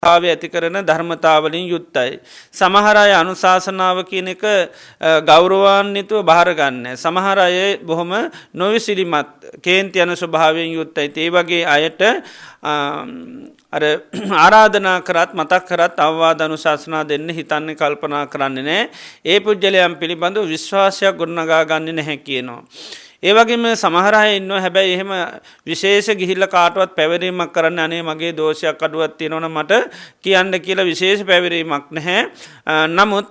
භාවය ඇති කරන ධර්මතාවලින් යුත්තයි. සමහර අය අනුශාසනාව කියන එක ගෞරවාන්විතව බාරගන්න. සමහර අය බොහොම නොවිසිලිමත් කේන්ති යන ස්වභාවයෙන් යුත්තයි. ඒ වගේ අයට අර ආරාධනා කරත් මතක් කරත් අවවාද අනුශාසනා දෙන්න හිතන්නේ කල්පනා කරන්නේ නෑ. ඒ පුද්ගලයන් පිළිබඳව විශ්වාසයක් ගොඩනගා ගන්නේ නැහැ කියනවා. ඒ වගේම සමහර අය ඉන්නවා හැබැයි එහෙම විශේෂ ගිහිල්ලා කාටවත් පැවරීමක් කරන්න අනේ මගේ දෝෂයක් අඩුවක් තියෙනවනම් මට කියන්න කියලා විශේෂ පැවරීමක් නැහැ. නමුත්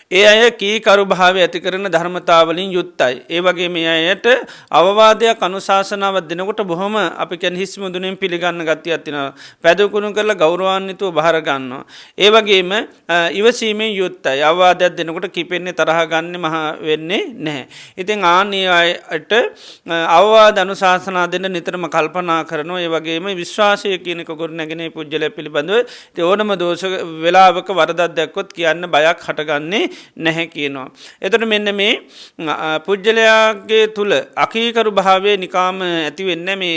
ඒ අය කීකරු භාවය ඇති කරන ධර්මතාවලින් යුත්තයි. ඒ වගේ මේ අයට අවවාදයක් අනුශාසනාවක් දෙනකොට බොහොම අපි කියන්නේ හිස් මුදුනින් පිළිගන්න ගතියක් තියෙනවා. පැදුකුණු කරලා ගෞරවාන්විතව බාර ගන්නවා. ඒ වගේම ඉවසීමෙන් යුත්තයි. අවවාදයක් දෙනකොට කිපෙන්නේ තරහ ගන්න මහ වෙන්නේ නැහැ. ඉතින් ආන්නේ අයට අවවාද අනුශාසනා දෙන්න නිතරම කල්පනා කරනවා. ඒ වගේම විශ්වාසය කියන එක ගොඩනැගෙන පුජ්‍යලය පිළිබඳව ඉතින් ඕනම දෝෂ වෙලාවක වරදක් දැක්කොත් කියන්න බයක් හටගන්නේ නැහැ කියනවා. එතකොට මෙන්න මේ පුජ්‍යලයාගේ තුල අකීකරු භාවය නිකාම ඇති වෙන්නේ මේ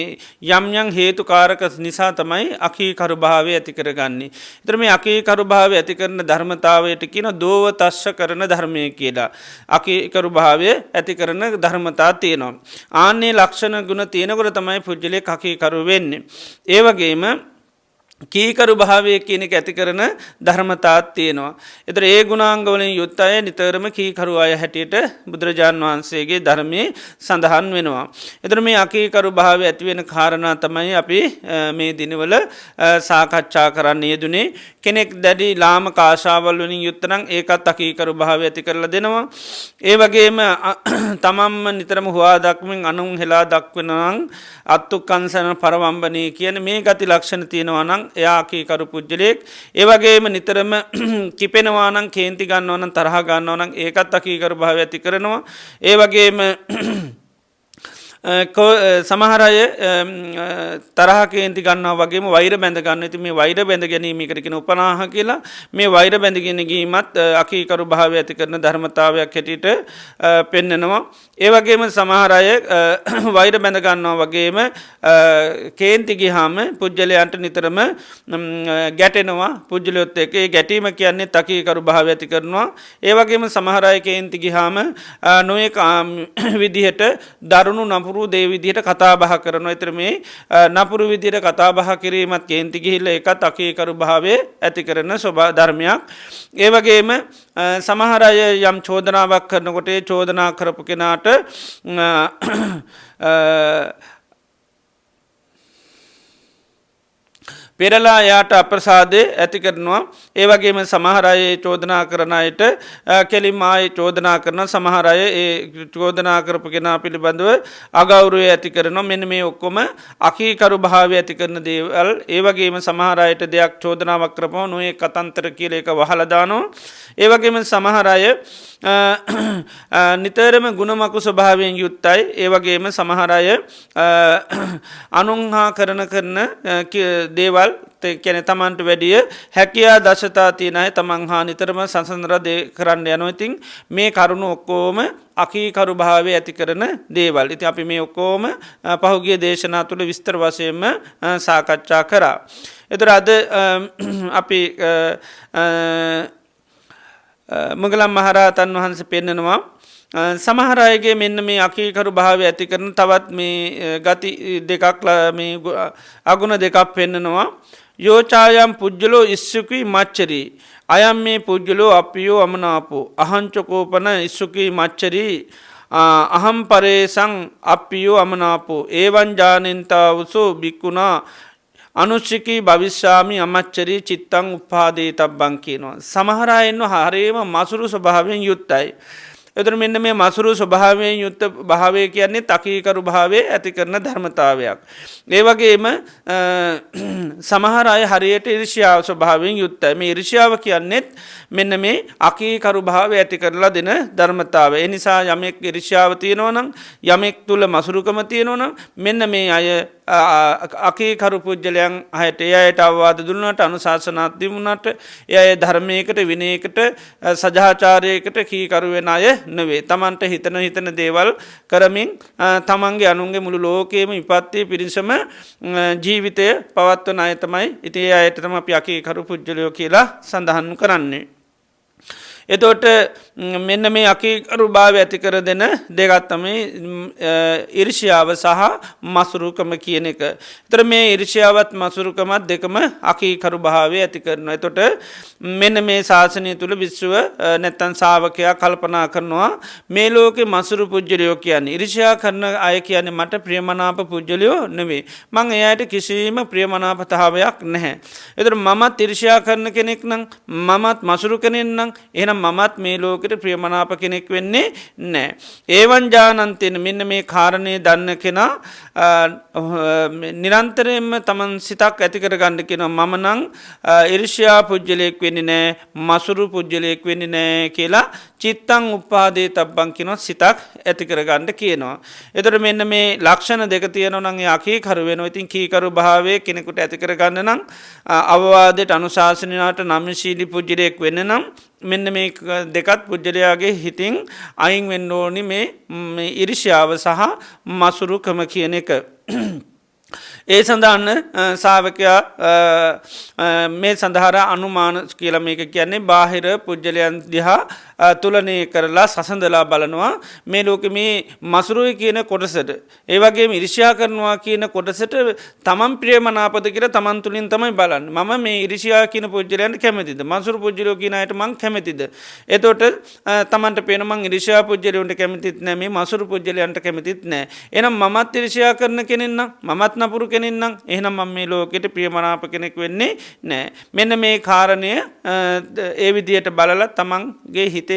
යම් යම් හේතුකාරක නිසා තමයි අකීකරු භාවය ඇති කරගන්නේ. එතකොට මේ අකීකරු භාවය ඇති කරන ධර්මතාවයට කියන දෝව තස්ස කරන ධර්මය කියලා. අකීකරු භාවය ඇති කරන ධර්මතා තියෙනවා. ආන්නේ ලක්ෂණ ගුණ තියෙනකොට තමයි පුජ්‍යලයේ අකීකරු වෙන්නේ. ඒ වගේම කීකරු භාවය කියන එක ඇති කරන ධර්මතාත් තියෙනවා. එතකොට ඒ ගුණාංගවලින් යුත් අය නිතරම කීකරු අය හැටියට බුදුරජාන් වහන්සේගේ ධර්මයේ සඳහන් වෙනවා. එතකොට මේ අකීකරු භාවය ඇති වෙන කාරණා තමයි අපි මේ දිනවල සාකච්ඡා කරන්න යෙදුනේ. කෙනෙක් දැඩි ලාමක ආශාවල් වලින් යුත් නම් ඒකත් අකීකරු භාවය ඇති කරලා දෙනවා. ඒ වගේම තමන්ම නිතරම හොවා දක්මින් අනුන් හෙලා දක්වනවා නම් අත්තුක්කංසන පරවම්බනේ කියන මේ ගති ලක්ෂණ තියෙනවා නම් එයා කීකරු පුජ්‍යලයෙක්. ඒ වගේම නිතරම කිපෙනවා නම් කේන්ති ගන්නවා නම් තරහ ගන්නවා නම් ඒකත් අකීකරු භාවය ඇති කරනවා. ඒ වගේම සමහර අය තරහ කේන්ති ගන්නවා වගේම වෛර බැඳ ගන්න. ඉතින් මේ වෛර බැඳ ගැනීමකට කියන උපනාහ කියලා මේ වෛර බැඳගෙන ගීමත් අකීකරු භාවය ඇති කරන ධර්මතාවයක් හැටියට පෙන්නනවා. ඒ වගේම සමහර අය වෛර බැඳ ගන්නවා වගේම කේන්ති ගියාම පුජ්‍යලයන්ට නිතරම ගැටෙනවා. පුජ්‍යලයොත් එක්ක ඒ ගැටීම කියන්නේ අකීකරු භාවය ඇති කරනවා. ඒ වගේම සමහර අය කේන්ති ගියාම නොයෙක් විදිහට දරුණු නපුරු දේ විදිහට කතා බහ කරනවා. ඒතර මේ නපුරු විදිහට කතා බහ කිරීමත් කේන්ති ගිහිල්ලා ඒකත් අකීකරු භාවය ඇති කරන ස්වභාව ධර්මයක්. ඒ වගේම සමහර අය යම් චෝදනාවක් කරනකොට ඒ චෝදනා කරපු කෙනාට පෙරලා යාට අප්‍රසාදය ඇති කරනවා. ඒ වගේම සමහර අය චෝදනා කරන අයට කෙලින්ම ආයේ චෝදනා කරන සමහර අය ඒ චෝදනා කරපු කෙනා පිළිබඳව අගෞරවය ඇති කරනවා. මෙන්න මේ ඔක්කොම අකීකරු භාවය ඇති කරන දේවල්. ඒ වගේම සමහර අයට දෙයක් චෝදනාවක් කරපුවා නොයේ කතන්තර කියලා ඒක වහලා දානවා. ඒ වගේම සමහර අය නිතරම ගුණමකු ස්වභාවයෙන් යුක්තයි. ඒ වගේම සමහර අය අනුන්හා කරන දේවල් කියන්නේ තමන්ට වැඩිය හැකියා දශතා තියෙන අය තමන් හා නිතරම සංසන්දන කරන්න යනවා. ඉතින් මේ කරුණු ඔක්කොම අකීකරු භාවය ඇති කරන දේවල්. ඉතින් අපි මේ ඔක්කොම පහුගිය දේශනා තුළ විස්තර වශයෙන්ම සාකච්ඡා කරා. ඒතර අද අපි මුගලන් මහරහතන් වහන්සේ පෙන්නනවා සමහර අයගේ මෙන්න මේ අකීකරු භාවය ඇති කරන තවත් මේ ගති දෙකක් මේ අගුණ දෙකක් පෙන්නනවා. යෝචායම් පුජ්‍යලෝ ඉස්සුකී මච්චරී අයම් මේ පුජ්‍යලෝ අපියෝ අමනාපෝ අහංචකෝපන ඉස්සුකී මච්චරී අහම් පරේසං අපියෝ අමනාපෝ ඒවන් ජානෙන්තාවසෝ බික්කුණා අනුශ්චිකී භවිශ්‍යාමි අමච්චරී චිත්තං උපාදේ තබ්බං කියනවා. සමහර අය ඉන්නවා හරියම මසුරු ස්වභාවයෙන් යුක්තයි. එතන මෙන්න මේ මසුරු ස්වභාවයෙන් යුක්ත භාවය කියන්නේ අකීකරු භාවය ඇති කරන ධර්මතාවයක්. ඒ වගේම සමහර අය හරියට ඊර්ෂ්‍යාව ස්වභාවයෙන් යුක්තයි. මේ ඊර්ෂ්‍යාව කියන්නේ මෙන්න මේ අකීකරු භාවය ඇති කරලා දෙන ධර්මතාවය. ඒ නිසා යමෙක් ඊර්ෂ්‍යාව තියෙනවා නම් යමෙක් තුල මසුරුකම තියෙනවා නම් මෙන්න මේ අය අකීකරු පුද්ගලයන් හයට එයට අවවාද දුන්නට අනුශාසනාත් දිමුණට එය ධර්මයකට විනයකට සජාචාරයකට කීකරු වෙන අය නෙවේ. තමන්ට හිතන දේවල් කරමින් තමන්ගේ අනුන්ගේ මුළු ලෝකයේම විපත්තිය පිරිසම ජීවිතය පවත්වන අය තමයි. ඉතින් ඒ අයටම අපි අකීකරු පුද්ගලයෝ කියලා සඳහන් කරන්නේ. එතෝට මෙන්න මේ අකීකරු භාව ඇති කර දෙන දෙගත්තම ඉරිෂියාව සහ මසුරුකම කියන එක. තර මේ ඉරිෂියාවත් මසුරුකමත් දෙකම අකීකරු භාවය ඇති කරනවා. එතොට මෙන්න මේ ශාසනය තුළ විශ්ව නැත්තන් සාාවකයා කල්පනා කරනවා මේ ලෝක මසුරු පුද්ජලයෝ කියන්නේ ඉරිෂයා කරන අය කියන්නේ මට ප්‍රියමනාප පුද්ජලයෝ නෙවේ. මං එයට කිසිීම ප්‍රියමනාපතාවයක් නැහැ. එතර මමත් ඉරිෂයා කරන කෙනෙක් නම් මමත් මසුරු කෙනෙන්නම් එනම් මමත් මේ ලෝකට ප්‍රියමනාප කෙනෙක් වෙන්නේ නෑ. ඒවන් ජානන්තයෙන් මෙන්න මේ කාරණය දන්න කෙනා නිරන්තරයෙන්ම තමන් සිතක් ඇතිකර ගණ්ඩ කෙන මමනං ඉරිෂයා පුද්ජලයෙක් වෙන්නේ නෑ මසුරු පුද්ජලයෙක් වෙන්නේ නෑ කියලා චිත්තං උපාදේ තබ්බං කිනො සිතක් ඇතිකර ගණ්ඩ කියනවා. එතට මෙන්න මේ ලක්ෂණ දෙක තියනොනගේ අකීකරු වෙන ඉතින් කීකරු භාවය කෙනෙකුට ඇතිකර ගන්න නම් අවවාදයට අනුශාසනයාට නම්ශීලි පුද්ජලයෙක් වෙන්න නම් මෙන්න මේ දෙකත් පුද්ජලයාගේ හිතින් අයින් වෙන්න ඕනි මේ ඉරිෂාව සහ මසුරුකම කියන එක. ඒ සඳහන්න සාාවකයා මේ සඳහර අනුමාන කියල මේක කියන්නේ බාහිර පුද්ජලයන් දිහා තුලනය කරලා සසඳලා බලනවා මේ ලෝක මේ මසුරුවයි කියන කොටසට. ඒවගේ ඉරිෂයා කරනවා කියන කොටසට තමන් ප්‍රියමනාපද කියර තමන් තුළින් තමයි බලන්න ම මේ ඉරිෂයා කියන පුද්ජලයන්ට කැමතිද මසුරු පුද්ජලෝ කියනයට මං කැමතිද. එතොට තමන්ට පේනමං ඉරිෂා පුද්ජලයන්ට කැමතිත් නෑ මේ මසුරු පුද්ජලයන්ට කැමතිත් නෑ. එනම් මමත් ඉරිෂයා කරන කෙනෙන්නම් මමත් නපුරු කෙනෙන්නම් එහෙනම් මම මේ ලෝකෙට ප්‍රියමනාප කෙනෙක් වෙන්නේ නෑ. මෙන්න මේ කාරණය ඒ විදියට බලල තමන්ගේ හිත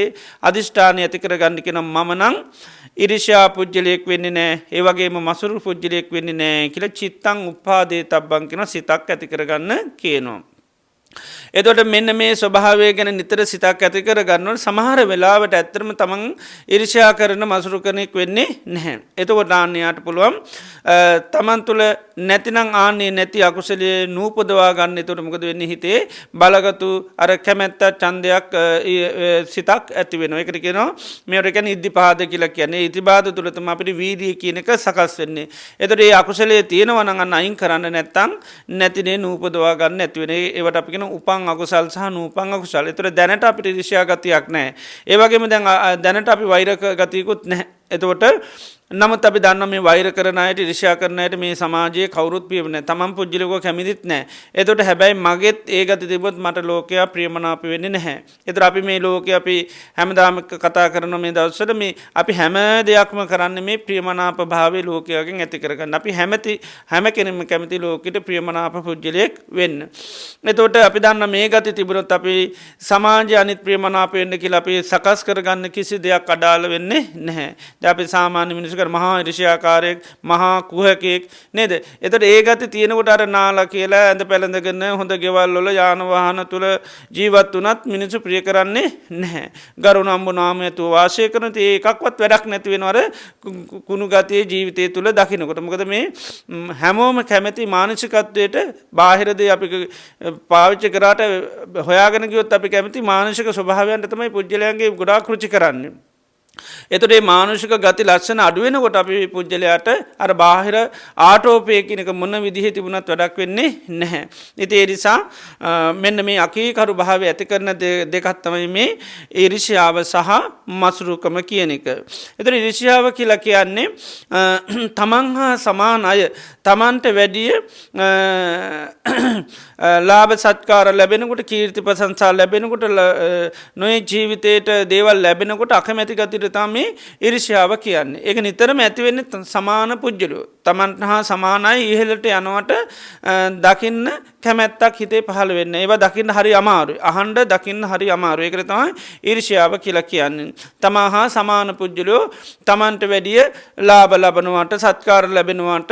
අධිෂ්ඨානය ඇති කර ගණ්ඩි කෙනම් මමනං ඉරිෂා පුද්ජලයෙක් වෙන්නේ නෑ ඒවගේම මසුරු පුද්ජලයෙක් වෙන්නේ නෑ කියල චිත්තං උපාදේ තබ්බං කෙන සිතක් ඇති කරගන්න කියනවා. එතොට මෙන්න මේ ස්වභාවය ගැන නිතර සිතක් ඇති කර ගන්නවට සමහර වෙලාවට ඇත්තරම තමන් ඉරිෂා කරන මසුරු කනෙක් වෙන්නේ නැහැ. එතකොට ආන්නයාට පුළුවන් තමන් තුළ නැතිනං ආන්නේ නැති අකුසලේ නූපදවා ගන්න එතොට මොකද වෙන්න හිතේ බලගතු අර කැමැත්ත චන්දයක් සිතක් ඇති වෙන එකට කියෙනවා මේකැන ඉද්ධි පාද කියලා කියන්නේ ඉතිබාද තුළතම අපිට වීදිය කියන එක සකස් වෙන්නේ. එතොට ඒ අකුසලේ තියෙනවනගන්න අයින් කරන්න නැත්තං නැතිනේ නූපදවා ගන්න ඇතිවෙන ඒවට අපිෙන උපන් අකුසල් සහ නූපන් අකුසල්. එතොට දැනට අපිට ඉරිෂා ගතියක් නෑ. ඒවගේම දැනට අපි වෛරක ගතියකුත් නැහැ. එතකොට නමුත් අපි දන්න මේ වෛර කරනයට ඉරිෂා කරනයට මේ සමාජයේ කවරුත් පියවන තමන් පුද්ජිලකෝ කැමිදිත් නෑ. එතොට හැබැයි මගෙත් ඒ ගති තිබොත් මට ලෝකයා ප්‍රියමනාප වෙන්න නැහැ. එතර අපි මේ ලෝක අපි හැමදාමක කතා කරන මේ දවස්සට මේ අපි හැම දෙයක්ම කරන්න මේ ප්‍රියමනාප භාවය ලෝකයාගෙන් ඇති කරගන්න අපි හැම කෙනෙම කැමති ලෝකට ප්‍රියමනාප පුද්ජලයෙක් වෙන්න. එතෝට අපි දන්න මේ ගති තිබුණොත් අපි සමාජ අනිත් ප්‍රියමනාප වෙන්න කියලා අපි සකස් කරගන්න කිසි දෙයක් අඩාල වෙන්නේ නැහැ. අපි සාමාන්‍ය මිනිසක මහා ඉරිෂයාකාරයෙක් මහා කුහකෙක් නේද. එතට ඒ ගති තියෙනකොට අර නාලා කියලා ඇඳ පැළඳගන්න හොඳ ගෙවල්ලොල යානවාහන තුළ ජීවත් වනත් මිනිසු ප්‍රිය කරන්නේ නැහැ. ගරුණ අම්බු නාමයතු වාශය කරන ඒකක්වත් වැඩක් නැතිවෙනවර කුණු ගතිය ජීවිතය තුළ දකිනකොට මොකද මේ හැමෝම කැමැති මානසිකත්වයට බාහිරද අපි පාවිච්ච කරාට හොයාගෙන ගියොත් අපි කැමති මානසික ස්වභාවයන්ට තමයි පුද්ගලයන්ගේ ගොඩා කෘචි කරන්නේ. එතුටේ මානුෂික ගති ලක්ෂණ අඩුවෙනකොට අපි පුද්ගලයාට අර බාහිර ආටෝපයකිනක මොන්න විදිහ තිබුණත් වැඩක් වෙන්නේ නැහැ. ඉති එනිසා මෙන්න මේ අකීකරු භාව ඇති කරන දෙකත්තමයි මේ ඉරිෂාව සහ මසුරුකම කියන එක. එතර ඉරිෂාව කියලා කියන්නේ තමන් හා සමාන අය තමන්ට වැඩිය ලාභ සත්කාර ලැබෙනකොට කීර්ති ප්‍රසංසා ලැබෙනකොට නොේ ජීවිතයට දේවල් ලැබෙනකොට අකමැති ගතිර මේ ඉරිෂාව කියන්නේ. ඒක නිතරම ඇතිවෙන්න සමාන පුද්ගලු. තමන්ට හා සමානයි ඉහලට යනවට දකින්න කැමැත්තක් හිතේ පහළ වෙන්න. ඒවා දකින්න හරි අමාරු. අහන්ඩ දකින්න හරි අමාරු. ඒකර තමයි ඉරිෂාව කියලා කියන්නේ. තමා හා සමාන පුද්ගලෝ තමන්ට වැඩිය ලාභ ලබනවට සත්කාර ලැබෙනවට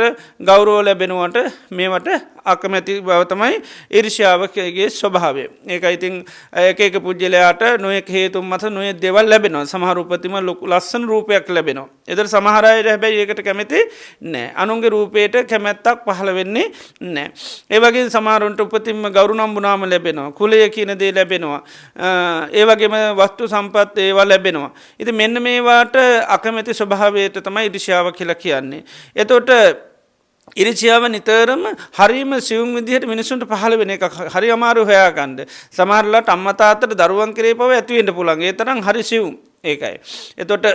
ගෞරව ලැබෙනවට මේවට අකමැති බව තමයි ඉරිෂාවකගේ ස්වභාවය. ඒක ඉතින් ඒක පුද්ගලයාට නොයෙක් හේතුන් මත නොයෙක් දේවල් ලැබෙනවා. සමහර උපතිම ලොකු ලස්සන රූපයක් ලැබෙනවා. ඒතර සමහර අය හැබැයි ඒකට කැමති නෑ. අනුන්ගේ රූපයට කැමැත්තක් පහළ වෙන්නේ නෑ. ඒ වගේ සමහරුන්ට උපතින්ම ගෞරව නම්බුනාම ලැබෙනවා. කුලය කියන දේ ලැබෙනවා. ඒ වගේම වස්තු සම්පත් ඒවා ලැබෙනවා. ඉතින් මෙන්න මේවාට අකමැති ස්වභාවයට තමයි ඉරිෂාව කියලා කියන්නේ. එතකොට ඉරිසියාව නිතරම හරිම සියුම් විදිහට මිනිසුන්ට පහළ වෙන එක හරි අමාරු හොයාගන්න. සමහරලාට අම්මා තාත්තට දරුවන් කරේ පව ඇති වෙන්න පුළුවන්. ඒ තරම් හරි සියුම් ඒකයි. එතකොට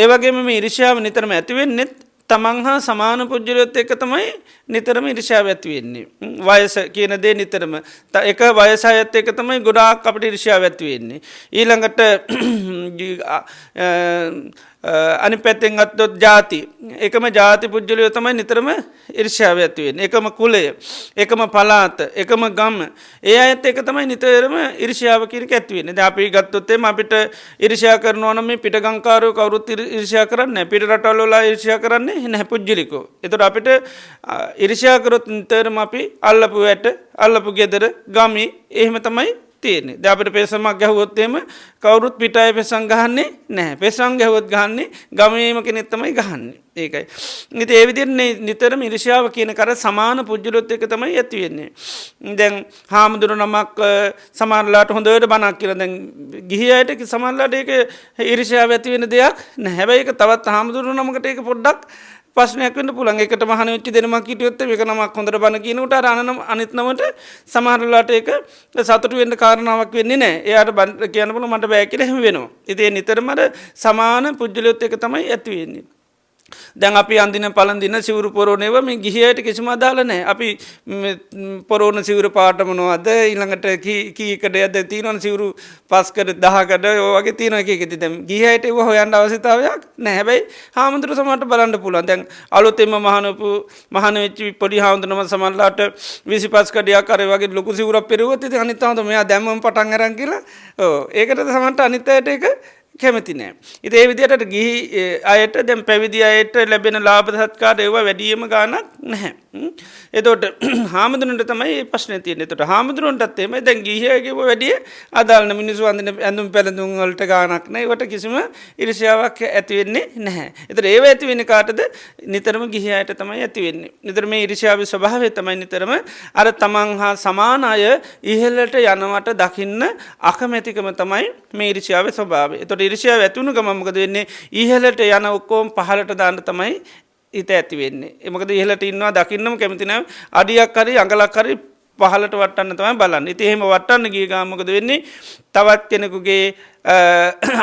ඒ වගේම මේ ඉරිසියාව නිතරම ඇති වෙන්නේ තමන් හා සමාන පුද්ගලයොත් එක්ක තමයි නිතරම ඉරිෂාව ඇති වෙන්නේ. වයස කියන දේ නිතරම එක වයස අයත් එක්ක තමයි ගොඩාක් අපිට ඉරිෂාව ඇති වෙන්නේ. ඊළඟට අනි පැත්තෙන් අත්තොත් ජාති එකම ජාති පුද්ගලයෝ තමයි නිතරම ඉරිෂාව ඇති වෙන්නේ. එකම කුලය, එකම පළාත, එකම ගම ඒ අයත් එක්ක තමයි නිතරම ඉරිෂාව කියන එක ඇති වෙන්නේ. දැන් අපි ගත්තොත් එimhe අපිට ඉරිෂා කරනවා නම් මේ පිටගංකාරයෝ කවුරුත් ඉරිෂා කරන්නේ නැහැ. පිට රටවල වල ඉරිෂා කරන්නේ නැහැ පුද්ගලිකෝ. ඒතකොට අපිට ඉරිෂා කරොත් නිතරම අපි අල්ලපු වැට, අල්ලපු ගෙදර, ගමි එහෙම තමයි තියෙන්නේ. දැන් අපිට පෙසමක් ගැහුවොත් එහෙම කවුරුත් පිටායේ පෙසම් ගහන්නේ නැහැ. පෙසම් ගැහුවොත් ගහන්නේ ගමේම කෙනෙක් තමයි ගහන්නේ. ඒකයි. ඉතින් ඒ විදිහට නිතරම ඉරිෂාව කියන කර සමාන පුජ්‍යලොත් එක තමයි ඇති වෙන්නේ. දැන් හාමුදුරු නමක් සමහරලාට හොඳට බණක් කියලා දැන් ගිහි අයට සමහරලාට ඒක ඉරිෂාව ඇති වෙන දෙයක් නැහැ. හැබැයි ඒක තවත් හාමුදුරු නමකට ඒක පොඩ්ඩක් ප්‍රශ්නයක් වෙන්න පුළුවන්. ඒකට මහාන වෙච්ච දෙනමක් හිටියොත් මේක නමක් හොඳට බණ කියනකොට අර අනිත් නමට සමහරලාට ඒක සතුටු වෙන්න කාරණාවක් වෙන්නේ නැහැ. එයාට බණ කියන්න පුළුවන් මට බෑ කියලා එහෙම වෙනවා. ඉතින් නිතරම අර සමාන පුජ්‍යලොත් එක තමයි ඇති වෙන්නේ. දැන් අපි අඳින පළඳින සිවුරු පොරෝනේව මේ ගිහියට කිසිම අදාළ නැහැ. අපි පොරෝන සිවුරු පාට මොනවද ඊළඟට කීකඩයක්ද තියෙනවනේ සිවුරු 5කඩ 10කඩ ඔය වගේ තියෙන එකකදී දැන් ගිහියට ඒව හොයන්න අවශ්‍යතාවයක් නැහැ. හැබැයි හාමුදුරු සමහරට බලන්න පුළුවන්. දැන් අලුතෙන්ම මහාන වෙච්ච පොඩි හාමුදුරුවම සමහරලාට 25 කඩයක් අර වගේ ලොකු සිවුරක් පෙරුවොත් ඉතින් අනිත් හාමුදුරුවෝ මෙයා දැම්මම පටන් අරන් කියලා ඒකට සමහරට අනිත් අයට ඒක කැමති නෑ. ඉතින් ඒ විදිහට ගිහි අයට දැන් පැවිදි අයට ලැබෙන ලාභ සත්කාර ඒවා වැඩිම ගාණක් නැහැ. එතකොට හාමුදුරන්ට තමයි මේ ප්‍රශ්නේ තියෙන්නේ. එතකොට හාමුදුරන්ටත් එහෙමයි දැන් ගිහියගේ වැඩි අදාළ මිනිස්සු අඳින ඇඳුම් පැළඳුම් වලට ගාණක් නැහැ. ඒවට කිසිම ඉරිෂාවක් ඇති වෙන්නේ නැහැ. එතකොට ඒව ඇති වෙන්නේ කාටද? නිතරම ගිහි අයට තමයි ඇති වෙන්නේ. නිතර මේ ඉරිෂාවේ ස්වභාවය තමයි නිතරම අර තමන් හා සමාන අය ඉහළට යනවට දකින්න අකමැතිකම තමයි මේ ඉරිෂාවේ ස්වභාවය. එතකොට ඉරිෂාව ඇති වුණ ගමන් මොකද වෙන්නේ? ඉහළට යන ඔක්කොම පහළට දාන්න තමයි හිත ඇති වෙන්නේ. ඒ මොකද ඉහළට ඉන්නවා දකින්නම කැමති නැහැ. අඩියක් හරි අඟලක් හරි පහළට වටන්න තමයි බලන්නේ. ඉතින් එහෙම වටන්න ගිය ගමන් මොකද වෙන්නේ? තවත් කෙනෙකුගේ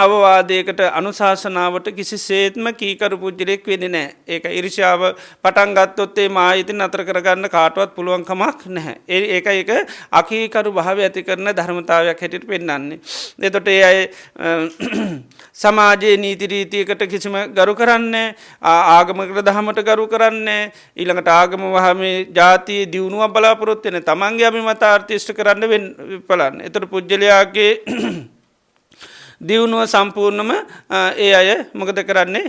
අවවාදයකට අනුශාසනාවට කිසිසේත්ම කීකරු පුජ්‍යලෙක් වෙන්නේ නැහැ. ඒක ඉරිෂාව පටන් ගත්තොත් ඒ මායිතින් අතර කරගන්න කාටවත් පුළුවන් කමක් නැහැ. ඒකයි ඒක අකීකරු භාවය ඇති කරන ධර්මතාවයක් හැටියට පෙන්වන්නේ. එතකොට ඒ අය සමාජයේ නීති රීතියකට කිසිම ගරු කරන්නේ ආගමකට දහමට ගරු කරන්නේ ඊළඟට ආගම වහමේ ජාතිය දියුණුවක් බලාපොරොත්තු වෙන තමන්ගේ අභිමතාර්ථය ඉෂ්ට කරන්න බලන්න. එතකොට පුජ්‍යලයාගේ දියුණුව සම්පූර්ණම ඒ අය මොකද කරන්නේ?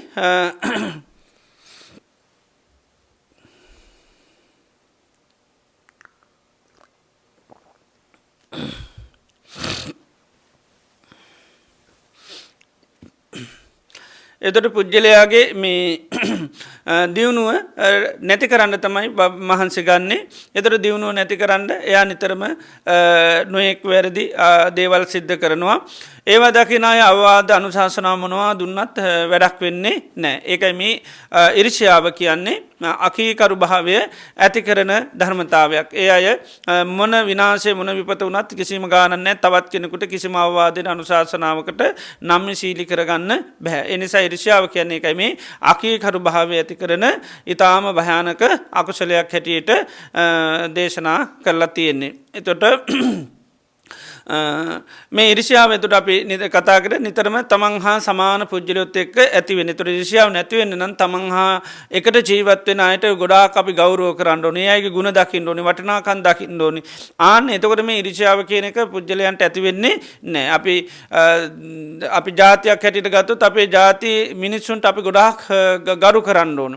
එතකොට පුජ්‍යලයාගේ මේ දියුණුව නැති කරන්න තමයි මහන්සි ගන්නේ. එතකොට දියුණුව නැති කරන්න එයා නිතරම නොයෙක් වැරදි දේවල් සිද්ධ කරනවා. ඒවා දකින අය අවවාද අනුශාසනා මොනවා දුන්නත් වැඩක් වෙන්නේ නැහැ. ඒකයි මේ ඉරිෂාව කියන්නේ අකීකරු භාවය ඇති කරන ධර්මතාවයක්. ඒ අය මොන විනාශය මොන විපත වුණත් කිසිම ගාණක් නැහැ. තවත් කෙනෙකුට කිසිම අවවාදයක අනුශාසනාවකට නම්‍යශීලී කරගන්න බෑ. ඒ නිසා ඉරිෂාව කියන්නේ ඒකයි මේ අකීකරු භාවය ඇති කරන ඊටාම භයානක අකුසලයක් හැටියට දේශනා කරලා තියෙන්නේ. එතකොට මේ ඉරිෂාව එතුට අපි කතා කර නිතරම තමන් හා සමාන පුද්ගලයොත් එක්ක ඇතිවෙන තුර ඉරිෂාව නැතිවෙන්න නම් තමන් හා එකට ජීවත්වෙන අයට ගොඩාක් අපි ගෞරව කරන්න ඕනේ අයගේ ගුණ දකින්න ඕනේ වටිනාකම් දකින්න ඕනේ ආන්න එතකොට මේ ඉරිෂාව කියන එක පුද්ගලයන්ට ඇතිවෙන්නේ නෑ අපි ජාතියක් හැටියට ගත්තොත් අපේ ජාති මිනිස්සුන්ට අපි ගොඩාක් ගරු කරන්න ඕන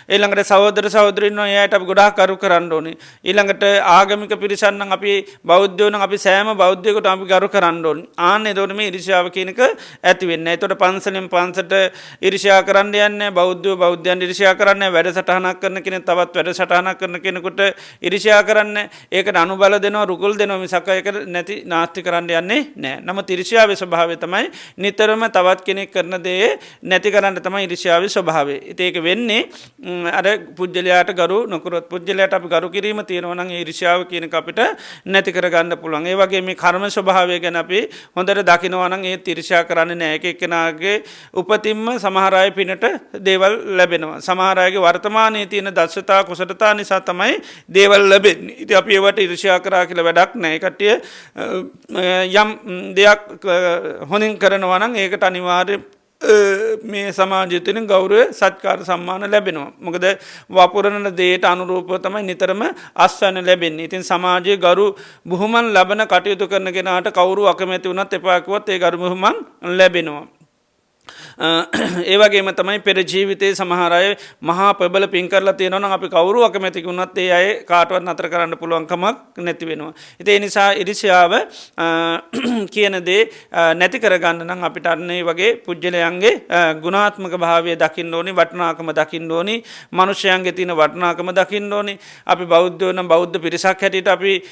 ඊළඟට සහෝදර සහෝදරින් එයාට අපි ගොඩාක් කරු කරන්න ඕනේ ඊළඟට ආගමික පිරිසන්න අපි බෞද්ධයෝ නම් අපි සෑම බෞද්ධයෙකුට අපි ගරු කරන්න ඕනේ ආන්න එතකොට මේ ඉරිෂාව කියන එක ඇති වෙන්නේ එතකොට පන්සලෙන් පන්සලට ඉරිෂා කරන්න යන්නේ බෞද්ධයෝ බෞද්ධයන් ඉරිෂා කරන්නේ වැඩසටහනක් කරන කෙනෙක් තවත් වැඩසටහනක් කරන කෙනෙකුට ඉරිෂා කරන්නේ ඒකට අනුබල දෙනවා රුකුල් දෙනවා මිසක් ඒක නැති නාස්ති කරන්න යන්නේ නෑ නමුත් ඉරිෂාවේ ස්වභාවය තමයි නිතරම තවත් කෙනෙක් කරන දේ නැති කරන්න තමයි ඉරිෂාවේ ස්වභාවය ඒක වෙන්නේ අර පුජ්‍යලයාට ගරු නොකරොත් පුජ්‍යලයාට අපි ගරු කිරීම තියෙනවා නම් ඒ ඉරිෂාව කියන එක අපිට නැති කරගන්න පුළුවන් ඒ වගේ මේ කර්ම ස්වභාවය ගැන අපි හොඳට දකිනවා නම් ඒ ඉරිෂා කරන්නේ නැහැ එක එක්කෙනාගේ උපතින්ම සමහර අය පිනට දේවල් ලැබෙනවා සමහර අයගේ වර්තමානයේ තියෙන දක්ෂතා කුසලතා නිසා තමයි දේවල් ලැබෙන්නේ ඉතින් අපි ඒවට ඉරිෂා කරා කියලා වැඩක් නැහැ කට්ටිය යම් දෙයක් හොඳින් කරනවා නම් ඒකට අනිවාර්ය මේ සමාජයතුලින් ගෞරවය සත්කාර සම්මාන ලැබෙනවා මොකද වපුරන දේට අනුරූපව තමයි නිතරම අස්වැන්න ලැබෙන්නේ ඉතින් සමාජයේ ගරු බුහුමන් ලබන කටයුතු කරන කෙනාට කවුරු අකමැති වුණත් එපා කිව්වොත් ඒ ගරු බුහුමන් ලැබෙනවා ඒවගේම තමයි පෙර ජීවිතයේ සමහර අය මහා ප්‍රබල පින් කරලා තියෙනවා නම් අපි කවුරු අකමැති වුණත් ඒ අය කාටවත් නතර කරන්න පුළුවන් කමක් නැති වෙනවා. ඉතින් ඒ නිසා ඉරිසියාව කියන දේ නැති කරගන්න නම් අපිට අන්න ඒ වගේ පුජ්‍යලයන්ගේ ගුණාත්මක භාවය දකින්න ඕනි, වටිනාකම දකින්න ඕනි, මිනිස්යන්ගේ තියෙන වටිනාකම දකින්න ඕනි. අපි බෞද්ධයෝ නම් බෞද්ධ පිරිසක් හැටියට අපි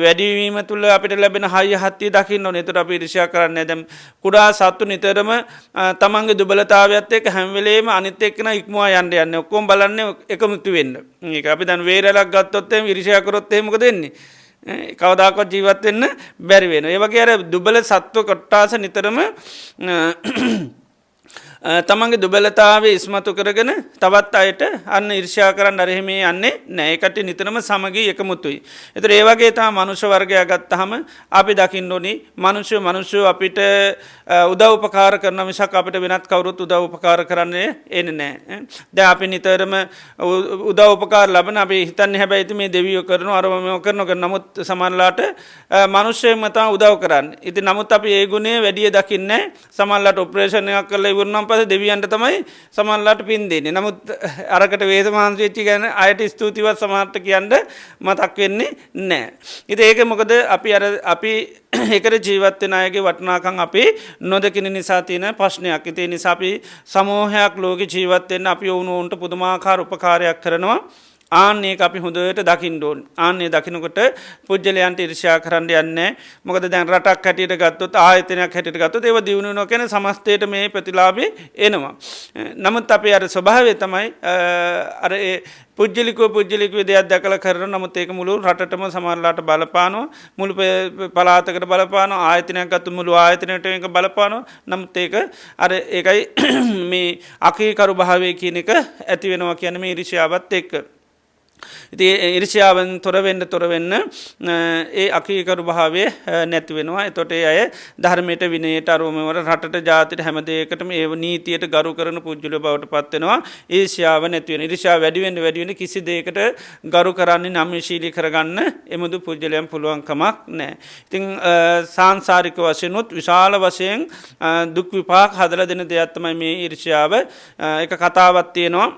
වැඩිවීම තුළ අපිට ලැබෙන හයිය හත්තිය දකින්න ඕනේ. ඒතර අපි ඉරිසියා කරන්නේ දැන් කුඩා සත්තු නිතරම තමන්ගේ දුබලතාවයත් එක්ක හැම වෙලේම අනිත් එක්කන ඉක්මවා යන්නේ ඔක්කොම බලන්නේ එකමුතු වෙන්න. මේක අපි දැන් වේරලක් ගත්තොත් එහෙම ඉරිසියා කරොත් එහෙම මොකද වෙන්නේ? කවදාකවත් ජීවත් වෙන්න බැරි වෙනවා. ඒ වගේ අර දුබල සත්ව කොට්ටාස නිතරම තමන්ගේ දුබලතාවේ ඉස්මතු කරගෙන තවත් අයට අන්න ඉරිෂා කරන්න අර එහෙම යන්නේ නැහැ. ඒකට නිතරම සමගී එකමුතුයි. ඒතර ඒ වගේ තමයි මනුෂ්‍ය වර්ගය ගත්තාම අපි දකින්න ඕනි මනුෂ්‍ය අපිට උදව් උපකාර කරන මිසක් අපිට වෙනත් කවුරුත් උදව් උපකාර කරන්නේ එන්නේ නැහැ. දැන් අපි නිතරම උදව් උපකාර ලබන අපි හිතන්නේ හැබැයි මේ දෙවියෝ කරනවා අර මේව කරනවා නමුත් සමහරලාට මනුෂ්‍යයෙක්ම තමයි උදව් කරන්නේ. ඉතින් නමුත් අපි ඒ ගුණය වැඩි දකින්නේ සමහරලාට ඔපරේෂන් එකක් කරලා ඉවරනම් පස්සේ දෙවියන්ට තමයි සමහරලාට පින් දෙන්නේ. නමුත් අරකට වේද මහන්සි වෙච්ච ගැන අයට ස්තුතිවත් සමහරට කියන්න මතක් වෙන්නේ නැහැ. ඉතින් ඒක මොකද අපි ඒකට ජීවත් වෙන අයගේ වටිනාකම් අපි නොදකින නිසා තියෙන ප්‍රශ්නයක්. ඒ නිසා අපි සමූහයක් ලෝකේ ජීවත් වෙන්න අපි වුණොන්ට පුදුමාකාර උපකාරයක් කරනවා. ආන්නේ අපි හොඳට දකින්න ඕන. ආන්නේ දකින්නකොට පුජ්‍යලයන්ට ඉරිෂා කරන්න යන්නේ. මොකද දැන් රටක් හැටියට ගත්තොත් ආයතනයක් හැටියට ගත්තොත් ඒව දියුණු වෙනවා කියන්නේ සමස්තයට මේ ප්‍රතිලාභය එනවා. නමුත් අපේ අර ස්වභාවය තමයි අර ඒ පුජ්‍යලිකව දෙයක් දැකලා කරන නමුත් ඒක මුළු රටටම සමහරලාට බලපානවා. මුළු පළාතකට බලපානවා. ආයතනයක් ගත්තොත් මුළු ආයතනයට ඒක බලපානවා. නමුත් ඒක අර ඒකයි මේ අකීකරු භාවය කියන එක ඇති වෙනවා කියන්නේ මේ ඉරිෂාවත් එක්ක. ඉතින් ඉරිෂාවෙන් තොර වෙන්න ඒ අකීකරු භාවය නැති වෙනවා. එතකොට ඒ අය ධර්මයට විනයට අරුමවර රටට ජාතියට හැම දෙයකටම ඒ නීතියට ගරු කරන පුජ්‍යලෝ බවට පත් වෙනවා. ඊර්ෂ්‍යාව නැති වෙන. ඉරිෂාව වැඩි වෙන්න කිසි දෙයකට ගරු කරන්නේ නම්‍යශීලී කරගන්න එමුදු පුජ්‍යලයන් පුළුවන් කමක් නැහැ. ඉතින් සාංශාරික වශයෙන් උත් විශාල වශයෙන් දුක් විපාක හදලා දෙන දෙයක් තමයි මේ ඉරිෂාව. එක කතාවක් තියෙනවා.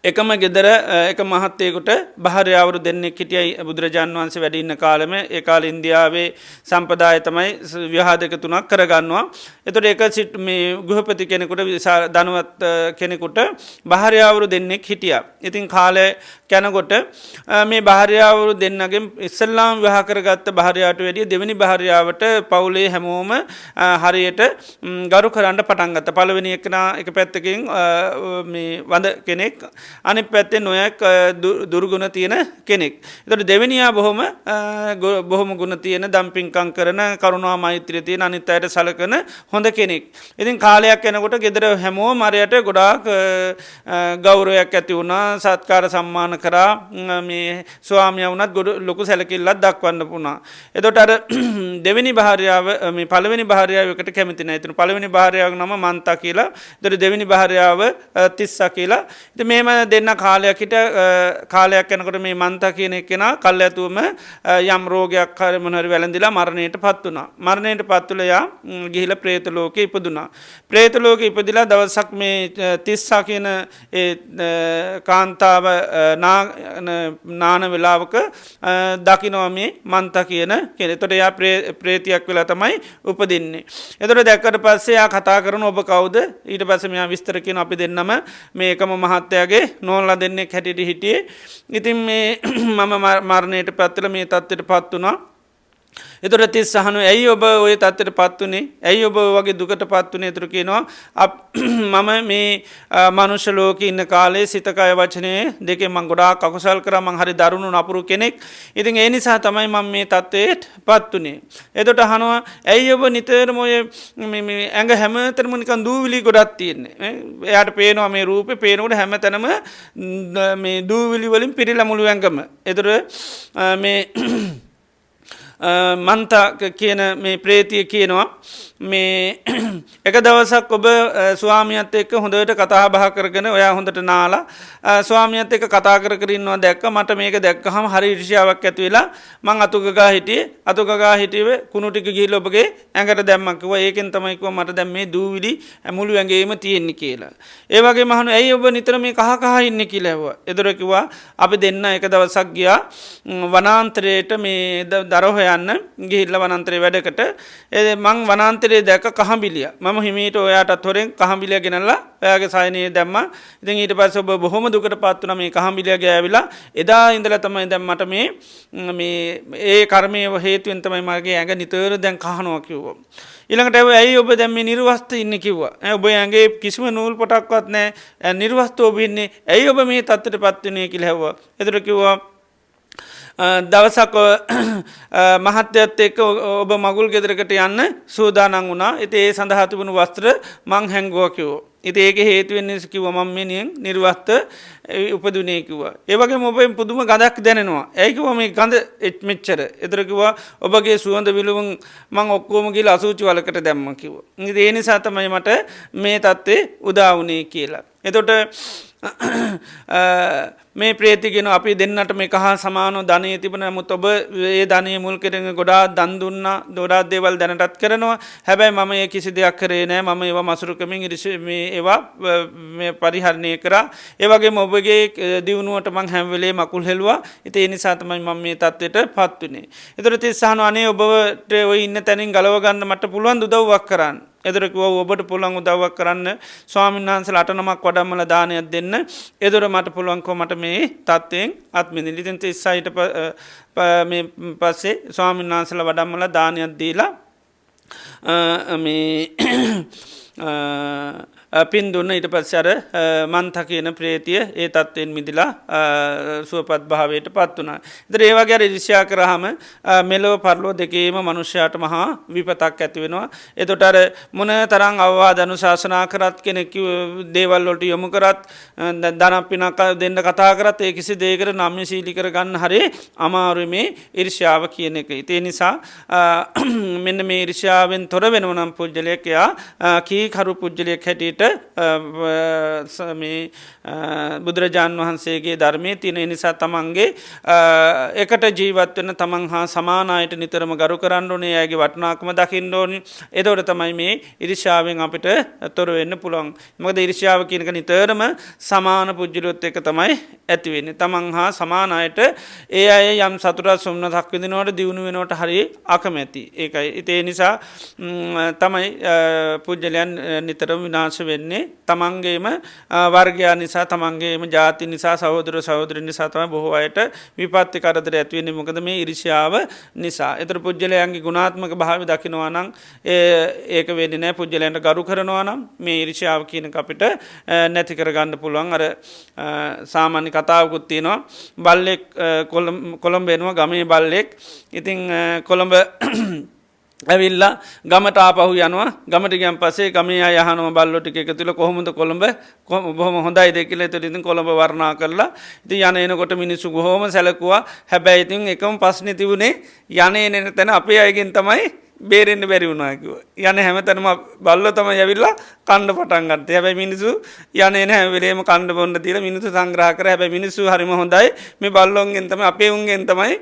එකම ගෙදර එක මහත්තයෙකුට භාර්යාවරු දෙන්නෙක් හිටියයි බුදුරජාණන් වහන්සේ වැඩ ඉන්න කාලෙම ඒ කාලේ ඉන්දියාවේ සම්ප්‍රදාය තමයි විවාහ දෙක තුනක් කරගන්නවා. එතකොට ඒක මේ ගෘහපති කෙනෙකුට ධනවත් කෙනෙකුට භාර්යාවරු දෙන්නෙක් හිටියා. ඉතින් කාලේ යනකොට මේ භාර්යාවරු දෙන්නගෙන් ඉස්සල්ලාම විවාහ කරගත්ත භාර්යාවට වැඩිය දෙවෙනි භාර්යාවට පවුලේ හැමෝම හරියට ගරු කරන්න පටන් ගත්තා. පළවෙනි එකනා එක පැත්තකින් මේ වඳ කෙනෙක් අනිත් පැත්තේ නොයෙක් දුර්ගුණ තියෙන කෙනෙක්. ඒතකොට දෙවෙනියා බොහොම ගුණ තියෙන දම්පින්කම් කරන කරුණා මෛත්‍රිය තියෙන අනිත් අයට සලකන හොඳ කෙනෙක්. ඉතින් කාලයක් යනකොට ගෙදර හැමෝම අරයට ගොඩාක් ගෞරවයක් ඇති වුණා, සත්කාර සම්මාන කරා මේ ස්වාමිය වුණත් ගොඩ ලොකු සැලකිල්ලක් දක්වන්න පුණා. එතකොට අර දෙවෙනි භාර්යාව මේ පළවෙනි භාර්යාවකට කැමති නැහැ. ඉතින් පළවෙනි භාර්යාවගේ නම මන්තා කියලා. එතකොට දෙවෙනි භාර්යාව තිස්සා කියලා. ඉතින් මේම දෙන්න කාලයක් කාලයක් යනකොට මේ මන්තා කියන එක්කෙනා කල්ැතුවම යම් රෝගයක් හරි මොන හරි වැළඳිලා මරණයටපත් වුණා. මරණයටපත් වෙලා යා ගිහිලා പ്രേත ලෝකේ ඉපදුනා. പ്രേත ලෝකේ ඉපදිලා දවසක් මේ තිස්සා කියන ඒ කාන්තාව නාන වෙලාවක දකිනවා මේ මන්තා කියන කෙනෙක්. එතකොට යා ප්‍රේතියක් වෙලා තමයි උපදින්නේ. එතකොට දැක්කට පස්සේ යා කතා කරන ඔබ කවුද? ඊට පස්සේ මෙයා විස්තර කියන අපි දෙන්නම මේ එකම මහත්තයාගේ නෝනලා දෙන්නෙක් හැටියට හිටියේ. ඉතින් මේ මම මරණයටපත් වෙලා මේ තත්ත්වයටපත් වුණා. එතකොට තිස් අහනවා ඇයි ඔබ ওই තත්ත්වයට පත් වුනේ? ඇයි ඔබ වගේ දුකට පත් වුනේ? එතකොට කියනවා මම මේ මනුෂ්‍ය ලෝකේ ඉන්න කාලේ සිත කය වචනේ දෙකේ මම ගොඩාක් අකුසල් කරා. මං හරි දරුණු නපුරු කෙනෙක්. ඉතින් ඒ නිසා තමයි මම මේ තත්ත්වයට පත් වුනේ. එතකොට අහනවා ඇයි ඔබ නිතරම ඔය මේ ඇඟ හැමතැනම නිකන් දූවිලි ගොඩක් තියෙන්නේ? එයාට පේනවා මේ රූපේ පේනකොට හැමතැනම මේ දූවිලි වලින් පිරීලා මුළු ඇඟම. එතකොට මේ මන්තා කියන මේ ප්‍රේතිය කියනවා මේ එක දවසක් ඔබ ස්වාමියත් එක්ක හොඳට කතා බහ කරගෙන ඔයා හොඳට නාලා ස්වාමියත් එක්ක කතා කර කර ඉන්නවා දැක්ක. මට මේක දැක්කහම හරි ඉරිසියාවක් ඇති වෙලා මං අතුගගා හිටියේ. අතුගගා හිටියේ කුණු ටික ගිහිල්ලා ඔබගේ ඇඟට දැම්මා කිව්වා. ඒකෙන් තමයි කිව්වා මට දැන් මේ දූවිලි මුළු ඇඟේම තියෙන්නේ කියලා. ඒ වගේම අහනවා ඇයි ඔබ නිතර මේ කහ කහ ඉන්නේ කියලා ඇහුවා. එතකොට කිව්වා අපි දෙන්න එක දවසක් ගියා වනාන්තරයට මේ දර හොයන්න ගිහිල්ලා වනාන්තරේ වැඩකට. මං වනාන්තරේ දැක කහඹිලිය මම හිමීට ඔයාටත් හොරෙන් කහඹිලිය ගෙනල්ලා ඔයාගේ සයනයේ දැම්මා. ඉතින් ඊට පස්සේ ඔබ බොහොම දුකට පත් වුණා මේ කහඹිලිය ගෑවිලා. එදා ඉඳලා තමයි දැන් මට මේ ඒ කර්මයේ හේතුවෙන් තමයි මගේ ඇඟ නිතර දැන් කහනවා කිව්වා. ඊළඟට ඇයි ඔබ දැන් මේ නිර්වස්ත ඉන්නේ කිව්වා. ඔබ ඇඟේ කිසිම නූල් පොටක්වත් නැහැ. නිර්වස්ත ඔබ ඉන්නේ. ඇයි ඔබ මේ තත්ත්වයටපත් වෙන්නේ කියලා ඇහුවා. එතකොට කිව්වා දවසක් මහත්තයත් එක්ක ඔබ මගුල් ගෙදරකට යන්න සූදානම් වුණා. ඉතින් ඒ සඳහා තිබුණු වස්ත්‍ර මං හැංගුවා කිව්වා. ඉතින් ඒකේ හේතු වෙන්නේ කිව්වා මම මෙනියෙන් නිර්වස්ත උපදුනේ කිව්වා. ඒ වගේම ඔබෙන් පුදුම ගඳක් දැනෙනවා. ඒයි කිව්වා මේ ගඳ මෙච්චර. ඒතර කිව්වා ඔබගේ සුවඳ විලවුන් මං ඔක්කොම ගිහලා අසුචි වලකට දැම්මා කිව්වා. ඉතින් ඒ නිසා තමයි මට මේ තත්ත්වේ උදා වුණේ කියලා. එතකොට මේ ප්‍රේතිගෙන අපි දෙන්නට මේ කහ සමානෝ ධනය තිබුණ නමුත් ඔබ ඒ ධනය මුල් කරගෙන ගොඩාක් දන් දුන්නා ගොඩාක් දේවල් දැනටත් කරනවා. හැබැයි මම ඒ කිසි දෙයක් කරේ නෑ. මම ඒවා මසුරුකමින් මේ ඒවා මේ පරිහරණය කරා. ඒ වගේම ඔබගේ දියුණුවට මං හැම වෙලේම අකුල් හෙළුවා. ඉතින් ඒ නිසා තමයි මම මේ තත්ත්වයට පත් වුනේ. ඒතර තිස්සහන අනේ ඔබට ඔය ඉන්න තැනින් ගලව ගන්න මට පුළුවන් උදව්වක් කරන්න. එදර කිව්වා ඔබට පුළුවන් උදව්වක් කරන්න ස්වාමීන් වහන්සේලා 8 නමක් වඩම්මලා දානයක් දෙන්න. එදොර මට පුළුවන්කෝ මට මේ තත්ත්වයෙන් අත්මිදින්න. ඉතින් තිස්සයිට මේ පස්සේ ස්වාමීන් වහන්සේලා වඩම්මලා දානයක් දීලා මේ පින් දුන්න. ඊට පස්සේ අර මන්තා කියන ප්‍රේතිය ඒ තත්ත්වයෙන් මිදිලා සුවපත් භාවයට පත් වුණා. ඉතින් ඒ වගේ අර ඉරිසියා කරාම මෙලොව පරලොව දෙකේම මනුෂ්‍යයාට මහා විපතක් ඇති වෙනවා. එතකොට අර මොන තරම් අවවාද අනුශාසනා කරත් කෙනෙක් දේවල් වලට යොමු කරත් ධන පිනක් දෙන්න කතා කරත් ඒ කිසි දෙයකට නම්‍යශීලී කර ගන්න හරිය අමාරුයි මේ ඉරිසියාව කියන එක. ඒ නිසා මෙන්න මේ ඉරිසියාවෙන් තොර වෙනව නම් පුජ්‍යලයක් එයා කීකරු පුජ්‍යලයක් හැටියට මේ බුදුරජාණන් වහන්සේගේ ධර්මයේ තියෙන නිසා තමන්ගේ එකට ජීවත් වෙන තමන් හා සමාන අයට නිතරම ගරු කරන්න ඕනේ. එයාගේ වටිනාකම දකින්න ඕනේ. එතකොට තමයි මේ ඉරිෂාවෙන් අපිට තොර වෙන්න පුළුවන්. මොකද ඉරිෂාව කියන එක නිතරම සමාන පුජ්‍යලොත් එක තමයි ඇති වෙන්නේ. තමන් හා සමාන අයට ඒ අය යම් සතුටක් සොම්නසක් විඳිනවට දියුණු වෙනවට හරිය අකමැති. ඒකයි. ඒ නිසා තමයි පුජ්‍යලයන් නිතරම විනාශ වෙන්නේ. තමන්ගේම වර්ගයා නිසා තමන්ගේම ජාති නිසා සහෝදර සහෝදරයන් නිසා තමයි බොහෝ අයට විපත්ති කරදර ඇති වෙන්නේ. මොකද මේ ඉරිෂාව නිසා. ඒතර පුජ්‍යලයන්ගේ ගුණාත්මක භාවය දකිනවා නම් ඒක වෙන්නේ නැහැ. පුජ්‍යලයන්ට ගරු කරනවා නම් මේ ඉරිෂාව කියන එක අපිට නැති කරගන්න පුළුවන්. අර සාමාන්‍ය කතාවකුත් තියෙනවා. බල්ලෙක් කොළඹ එනවා ගමේ බල්ලෙක්. ඉතින් කොළඹ ඇවිල්ලා ගමට ආපහු යනවා ගමට ගියන් පස්සේ ගමේ අය අහනවා බල්ලෝ ටික එකතු වෙලා කොහොමද කොළඹ බොහොම හොඳයි දෙ කියලා. ඒතර ඉතින් කොළඹ වර්ණනා කරලා ඉතින් යන එනකොට මිනිස්සු කොහොම සැලකුවා. හැබැයි ඉතින් එකම ප්‍රශ්නේ තිබුණේ යන්නේ එන තැන අපේ අයගෙන් තමයි බේරෙන්න බැරි වුණා කිව්වා. යන්නේ හැමතැනම බල්ලෝ තමයි ඇවිල්ලා කන්න පටන් ගත්තේ. හැබැයි මිනිස්සු යන්නේ නැහැ හැම වෙලේම කන්න බොන්න තියලා මිනිස්සු සංග්‍රහ කරා. හැබැයි මිනිස්සු හරිම හොඳයි. මේ බල්ලොන්ගෙන් තමයි අපේ උන්ගෙන් තමයි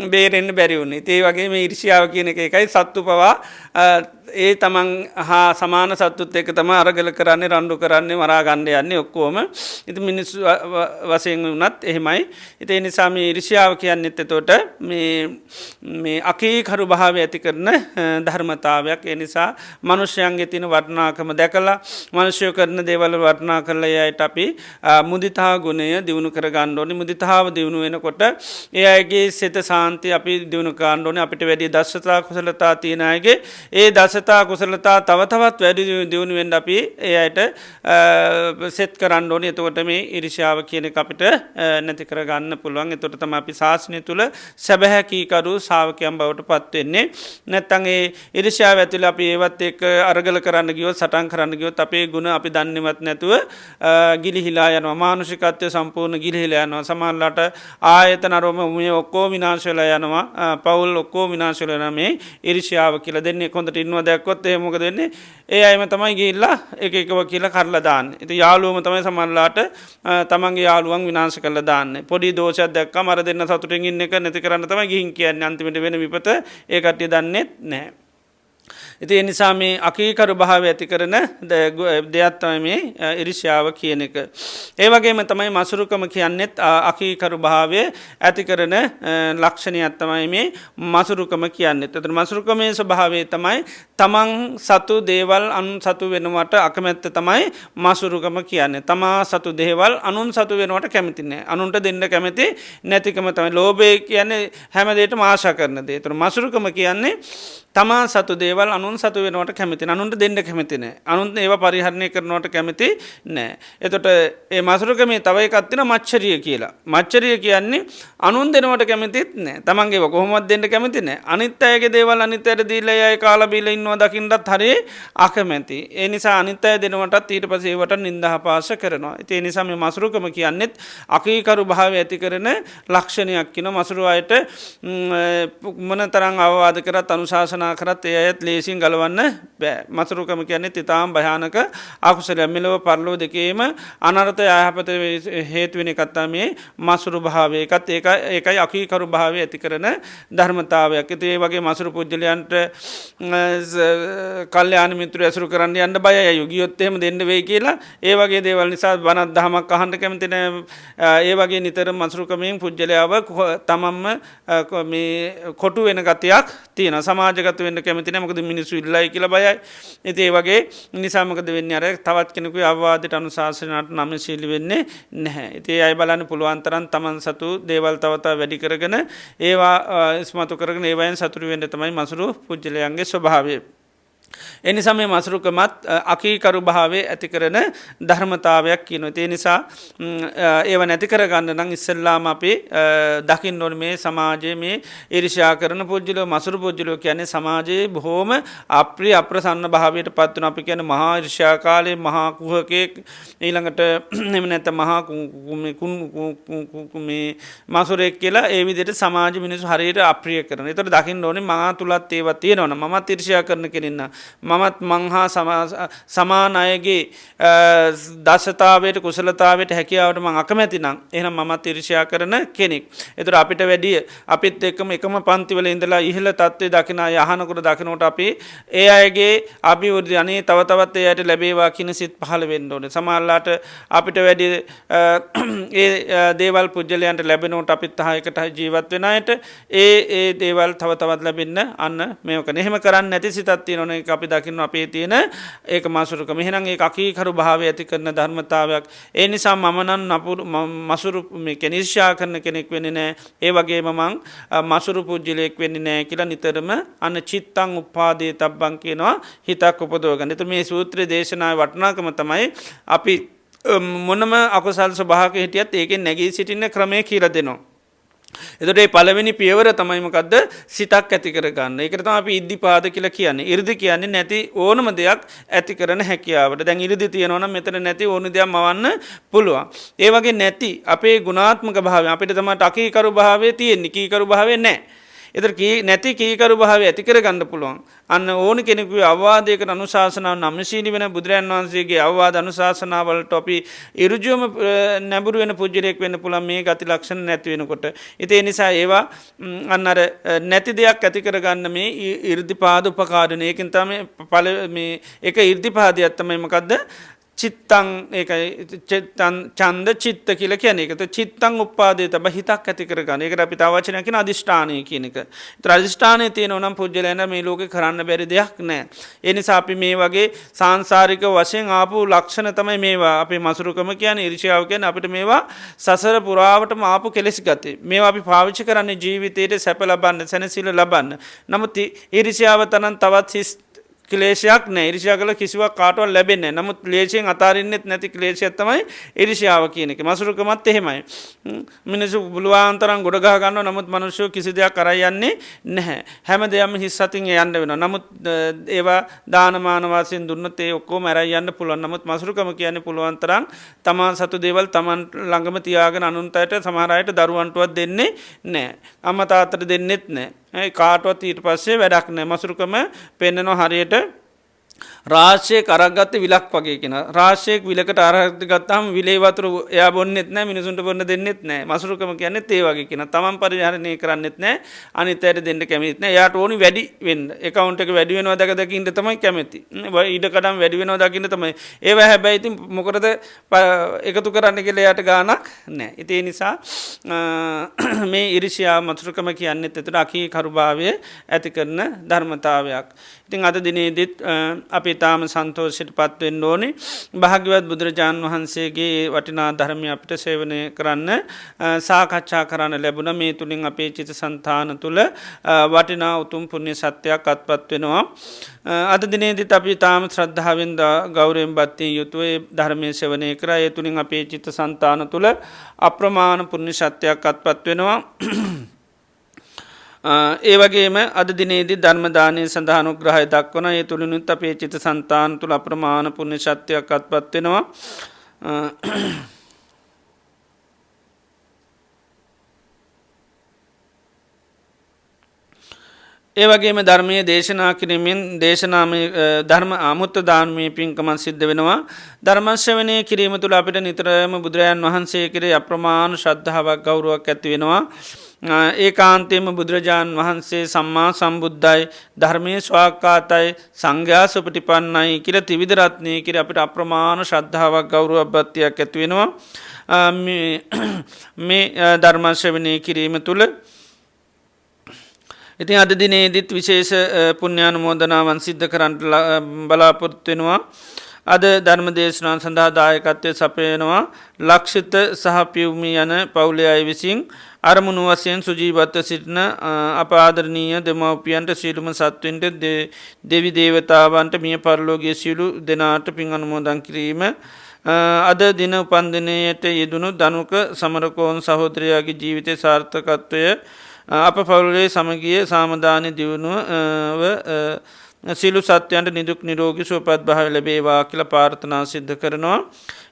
බේරෙන්න බැරි වුණේ. ඒ වගේ මේ ඊර්ෂ්‍යාව කියන එක එකයි සත්තු පවා ඒ තමන් හා සමාන සත්තුත් එක්ක තමයි අරගල කරන්නේ රණ්ඩු කරන්නේ මරා ගන්න යන්නේ ඔක්කොම. ඉතින් මිනිස්සු වශයෙන් වුණත් එහෙමයි. ඉතින් ඒ නිසා මේ ඊර්ෂ්‍යාව කියන්නේත් එතකොට මේ අකීකරු භාවය ඇති කරන ධර්මතාවයක්. ඒ නිසා මනුෂ්‍යයන්ගේ තියෙන වටිනාකම දැකලා මනුෂ්‍යයෝ කරන දේවල් වටිනා කරලා එයාට අපි මුදිතා ගුණය දිනු කර ගන්න ඕනේ. මුදිතාව දිනු වෙනකොට ඒ අයගේ සිත සාන්තිය අපි දිනු කරන්න ඕනේ. අපිට වැඩි දස්සතා කුසලතා තියෙන අයගේ ඒ දසතා කුසලතා තව තවත් වැඩි දියුණු වෙන්න අපි ඒ අයට සෙට් කරන්න ඕනේ. එතකොට මේ ඊර්ෂ්‍යාව කියන එක අපිට නැති කර ගන්න පුළුවන්. එතකොට තමයි අපි ශාසනය තුල සැබෑ කීකරු ශාවකයන් බවට පත් වෙන්නේ. නැත්නම් ඒ ඊර්ෂ්‍යාව ඇතුළේ අපි ඒවත් එක්ක අරගල කරන්න ගියොත් සටන් කරන්න ගියොත් අපේ ගුණ අපි දන්නේවත් නැතුව ගිලිහිලා යනවා. මානුෂිකත්වය සම්පූර්ණ ගිලිහිලා යනවා. සමානලට ආයතන අරම මේ ඔක්කොම විනාශ වෙලා යනවා. පවුල් ඔක්කොම විනාශ වෙලා යනවා මේ ඊර්ෂ්‍යාව කියලා දෙන්නේ. හොඳට ඉන්නවා දැක්කොත් එහෙම මොකද වෙන්නේ? ඒ අයම තමයි ගිහිල්ලා එක එකව කියලා කරලා දාන්නේ. ඉතින් යාළුවම තමයි සමහරලාට තමන්ගේ යාළුවන් විනාශ කරලා දාන්නේ. පොඩි දෝෂයක් දැක්කම අර දෙන්න සතුටින් ඉන්න එක නැති කරන්න තමයි ගිහින් කියන්නේ. අන්තිමට වෙන විපත ඒ කට්ටිය දන්නේ නැහැ. ඉතින් ඒ නිසා මේ අකීකරු භාවය ඇති කරන දෙයක් තමයි මේ ඊර්ෂ්‍යාව කියන එක. ඒ වගේම තමයි මසුරුකම කියන්නේත් අකීකරු භාවය ඇති කරන ලක්ෂණයක් තමයි මේ මසුරුකම කියන්නේ. ඒතර මසුරුකමේ ස්වභාවය තමයි තමන් සතු දේවල් අනුන් සතු වෙනවට අකමැත්ත තමයි මසුරුකම කියන්නේ. තමා සතු දේවල් අනුන් සතු වෙනවට කැමති නැහැ. අනුන්ට දෙන්න කැමති නැතිකම තමයි. ලෝභය කියන්නේ හැම දෙයකටම ආශා කරන දේ. ඒතර මසුරුකම කියන්නේ තමා සතු දේවල් අනුන් සතු වෙනවට කැමති නැහැ. අනුන්ට දෙන්න කැමති නැහැ. අනුන් ඒවා පරිහරණය කරනවට කැමති නැහැ. එතකොට මේ මසුරුකමේ තව එකක් තියෙනවා මච්චරිය කියලා. මච්චරිය කියන්නේ අනුන් දෙනවට කැමතිත් නැහැ. තමන්ගේ ඒවා කොහොමවත් දෙන්න කැමති නැහැ. අනිත් අයගේ දේවල් අනිත් අයට දීලා ඒ අය කාලා බීලා ඉන්නවා දකින්නත් හරිය අකමැති. ඒ නිසා අනිත් අය දෙනවටත් ඊට පස්සේ ඒවට නින්දාපාස කරනවා. ඒ නිසා මේ මසුරුකම කියන්නේත් අකීකරු භාවය ඇති කරන ලක්ෂණයක් කියන මසුරු අයට මොනතරම් අවවාද කරත් අනුශාසන කරත් ඒ අයත් ලේසියෙන් ගලවන්න බෑ. මසුරුකම කියන්නේ තිතාම භයානක අකුසලයක්. මෙලොව පරලොව දෙකේම අනර්ථය යහපත හේතු වෙන එකක් තමයි මේ මසුරු භාවය. ඒකයි අකීකරු භාවය ඇති කරන ධර්මතාවයක්. ඒ වගේ මසුරු පුජ්‍යලයන්ට කල්යාණ මිත්‍රයෝ ඇසුරු කරන්න යන්න බයයි. ගියොත් එහෙම දෙන්න වෙයි කියලා ඒ වගේ දේවල් නිසා බණක් දහමක් අහන්න කැමති නැහැ. ඒ වගේ නිතර මසුරුකමෙන් පුජ්‍යලයව තමන්ම මේ කොටු වෙන ගතියක් තියෙනවා. සමාජගත වෙන්න කැමති නැහැ. මොකද මිනිස්සු ඉල්ලයි කියලා බයයි. ඉතින් ඒ වගේ නිසා මොකද වෙන්නේ? අර තවත් කෙනෙකුගේ අවවාදයට අනුශාසනාවට නම්‍යශීලී වෙන්නේ නැහැ. ඉතින් ඒ අය බලන්න පුළුවන් තරම් තමන් සතු දේවල් තව තව වැඩි කරගෙන ඒවා ඉස්මතු කරගෙන ඒවායින් සතුටු වෙන්න තමයි මසුරු පුජ්‍යලයන්ගේ ස්වභාවය. ඒ නිසා මේ මසුරුකමත් අකීකරු භාවයේ ඇති කරන ධර්මතාවයක් කියනවා. ඒ නිසා ඒව නැති කරගන්න නම් ඉස්සෙල්ලාම අපි දකින්න ඕනේ මේ සමාජයේ මේ ඊර්ෂ්‍යා කරන පුජ්‍යලෝ මසුරු පුජ්‍යලෝ කියන්නේ සමාජයේ බොහෝම අප්‍රිය අප්‍රසන්න භාවයට පත් වෙන. අපි කියන්නේ මහා ඊර්ෂ්‍යා කාලේ මහා කුහකෙක් ඊළඟට එහෙම නැත්නම් මහා මේ මසුරෙක් කියලා ඒ විදිහට සමාජ මිනිස්සු හරියට අප්‍රිය කරන. ඒතර දකින්න ඕනේ මා තුලත් ඒවා තියෙනවා. මමත් ඊර්ෂ්‍යා කරන කෙනෙක් නා මමත් මංහා සමාන අයගේ දස්සතාවයට කුසලතාවයට හැකියාවට මං අකමැති නම් එහෙනම් මමත් ඊර්ෂ්‍යා කරන කෙනෙක්. ඒතර අපිට වැඩිය අපිත් එක්කම එකම පන්තිවල ඉඳලා ඉහළ තත්ත්වයේ දකින අය අහනකොට දකිනකොට අපි ඒ අයගේ අභිවෘද්ධිය අනේ තව තවත් ඒ අයට ලැබේවා කියන සිත් පහළ වෙන්න ඕනේ. සමහරලාට අපිට වැඩි ඒ දේවල් පුජ්‍යලයන්ට ලැබෙනකොට අපිත් තහයකට ජීවත් වෙන අයට ඒ දේවල් තව තවත් ලැබෙන්න අන්න මේක නේ. එහෙම කරන්නේ නැති සිතක් තියෙනවනේ. අපි දකින්න අපේ තියෙන ඒක මසුරුකම. එහෙනම් ඒක අකීකරු භාවය ඇති කරන ධර්මතාවයක්. ඒ නිසා මම නම් මසුරු මේ ඊර්ෂ්‍යා කරන කෙනෙක් වෙන්නේ නැහැ. ඒ වගේම මං මසුරු පුජ්‍යලයක් වෙන්නේ නැහැ කියලා නිතරම අන්න චිත්තං උපාදේ තබ්බං කියනවා හිතක් උපදව ගන්න. ඒත් මේ සූත්‍රයේ දේශනාවේ වටිනාකම තමයි අපි මොනම අකුසල් ස්වභාවයක හිටියත් ඒකෙන් නැගී සිටින්න ක්‍රමය කියලා දෙනවා. එතකොට මේ පළවෙනි පියවර තමයි මොකද්ද? සිතක් ඇති කරගන්න. ඒකට තමයි අපි ඉද්ධිපාද කියලා කියන්නේ. 이르දි කියන්නේ නැති ඕනම දෙයක් ඇති කරන හැකියාවට. දැන් 이르දි තියෙනවා නම් මෙතන නැති ඕන දෙයක් මවන්න පුළුවන්. ඒ වගේ නැති අපේ ගුණාත්මක භාවය අපිට තමයි අකීකරු භාවය තියෙන්නේ. කීකරු භාවය නැහැ. එතර නැති කීකරු භාවය ඇති කරගන්න පුළුවන්. අන්න ඕන කෙනෙකුගේ අවවාදයකට අනුශාසනාව නම්ශීලි වෙන බුදුරජාන් වහන්සේගේ අවවාද අනුශාසනාවලට අපි ඉරුජුවම නැඹුරු වෙන පුජ්‍යලයෙක් වෙන්න පුළුවන් මේ ගති ලක්ෂණ නැති වෙනකොට. ඉතින් ඒ නිසා ඒවා අන්න අර නැති දෙයක් ඇති කරගන්න මේ 이르දිපාද උපකාරණ. ඒකෙන් තමයි මේ එක 이르දිපාදයක් තමයි මොකද්ද? චිත්තං ඒකයි ඡන්ද චිත්ත කියලා කියන්නේ. ඒකට චිත්තං උප්පාදේ තබ හිතක් ඇති කරගන්න. ඒකට අපි තව වචනයක් කියන අදිෂ්ඨානය කියන එක. ඒතර අදිෂ්ඨානයේ තියෙනවා නම් පුජ්‍යලයන් මේ ලෝකේ කරන්න බැරි දෙයක් නැහැ. ඒ නිසා අපි මේ වගේ සාංශාරික වශයෙන් ආපු ලක්ෂණ තමයි මේවා. අපේ මසුරුකම කියන්නේ ඊර්ෂ්‍යාව කියන්නේ අපිට මේවා සසර පුරාවටම ආපු කෙලෙස් ගති. මේවා අපි පාවිච්චි කරන්නේ ජීවිතේට සැප ලබන්න, සැනසීම ලබන්න. නමුත් ඊර්ෂ්‍යාව තනන් තවත් ක්ලේශයක් නෑ. ඊර්ෂ්‍යා කළ කිසිවක් කාටවත් ලැබෙන්නේ නැහැ. නමුත් ක්ලේශයෙන් අතාරින්නෙත් නැති ක්ලේශයක් තමයි ඊර්ෂ්‍යාව කියන එක. මසුරුකමත් එහෙමයි. මිනිස්සු පුළුවන් තරම් ගොඩ ගහ ගන්නවා. නමුත් මිනිස්සු කිසි දෙයක් කරා යන්නේ නැහැ. හැම දෙයක්ම හිස් අතින් යන්න වෙනවා. නමුත් ඒවා දානමාන වශයෙන් දුන්නොත් ඒ ඔක්කොම අරන් යන්න පුළුවන්. නමුත් මසුරුකම කියන්නේ පුළුවන් තරම් තමන් සතු දේවල් තමන් ළඟම තියාගෙන අනුන්ටට සමහර අයට දරුවන්ටවත් දෙන්නේ නැහැ. අම්මා තාත්තට දෙන්නෙත් නැහැ. කාටවත් ඊට පස්සේ වැඩක් නැහැ. මසුරුකම පෙන්නනවා හරියට රාශියක අරගත්ත විලක් වගේ කියන. රාශියක විලකට අරගෙන ගත්තාම විලේ වතුර එයා බොන්නෙත් නැහැ, මිනිසුන්ට බොන්න දෙන්නෙත් නැහැ. මසුරුකම කියන්නේ ඒ වගේ කියන. තමන් පරිහරණය කරන්නෙත් නැහැ, අනිත් අයට දෙන්න කැමතිත් නැහැ. එයාට ඕනි වැඩි වෙන්න. account එක වැඩි වෙනවා දැක දැක ඉන්න තමයි කැමති. ඊටකඩම් වැඩි වෙනවා දකින්න තමයි. ඒව හැබැයි ඉතින් මොකටද එකතු කරන්න කියලා එයාට ගාණක් නැහැ. ඉතින් ඒ නිසා මේ ඊර්ෂ්‍යාව මසුරුකම කියන්නේත් ඒතර අකීකරුභාවය ඇති කරන ධර්මතාවයක්. ඉතින් අද දිනේදීත් අපි තාම සන්තෝෂයට පත්වෙන්න ඕනේ. භාග්‍යවත් බුදුරජාණන් වහන්සේගේ වටිනා ධර්මය අපිට සේවනය කරන්න සාකච්ඡා කරන්න ලැබුණ. මේ තුළින් අපේ චිත සන්තාන තුළ වටිනා උතුම් පුුණ්‍ය සත්‍යයක් අත්පත් වෙනවා. අද දිනේදීත් අපි තාම ශ්‍රද්ධාවෙන් ගෞරවයෙන් බත්තිය යුතුවේ ධර්මය සේවනය කර. ඒ තුළින් අපේ චිත සන්තාන තුළ අප්‍රමාණ පුුණ්‍ය සත්‍යයක් අත්පත් වෙනවා. ඒ වගේම අද දිනේදී ධර්මදානය සඳහා අනුග්‍රහය දක්වන. ඒ තුළිනුත් අපේ චිත සන්තාන තුළ අප්‍රමාණ පුුණ්‍ය ශක්තියක් අත්පත් වෙනවා. ඒ වගේම ධර්මය දේශනා කිරීමෙන් දේශනාමය ධර්ම ආමුත්ත දානමය පින්කමත් සිද්ධ වෙනවා. ධර්මශ්‍රවණය කිරීම තුළ අපිට නිතරම බුදුරජාන් වහන්සේ කෙරේ අප්‍රමාණ ශ්‍රද්ධාවක් ගෞරවක් ඇති වෙනවා. ඒ කාන්තයම බුදුරජාණන් වහන්සේ සම්මා සම්බුද්ධයි ධර්මය ස්වාක්කාතයි සංඝයා සුපටිපන්නයි කියර තිවිදරත්නය කියර අපිට අප්‍රමාණ ශ්‍රද්ධාවක් ගෞරුව අභත්තියක් ඇතිවෙනවා. මේ ධර්මශ්‍රවනය කිරීම තුළ ඉතින් අද දිනේදිත් විශේෂ පුුණ්‍යානුමෝදනාවන් සිද්ධ කරන්ට බලාපොරත්වෙනවා. අද ධර්ම දේශනාන් සඳහා දායකත්වය සපයනවා ලක්ෂිත සහ පියවමි යන පවුලේ අය විසින් අරමුණු වසයෙන් සුජීවත්ව සිටින අපාදරණීය දෙමවපියන්ට සියලුම සත්වෙන්ට දෙවි දේවතාවන්ට මිය පරලෝගයේ සියලු දෙනාට පින් අනුමෝදන් කිරීම. අද දින උපන්දිනයට යෙදුණු ධනුක සමරකෝන් සහෝදරයාගේ ජීවිතය සාර්ථකත්වය අප පවුලේ සමගිය සාමධානය දියුණුව සිලු සත්‍යයන්ට නිදුක් නිරෝගි සුවපත් භාව ලැබේවා කියල පාර්ථනා සිද්ධ කරනවා.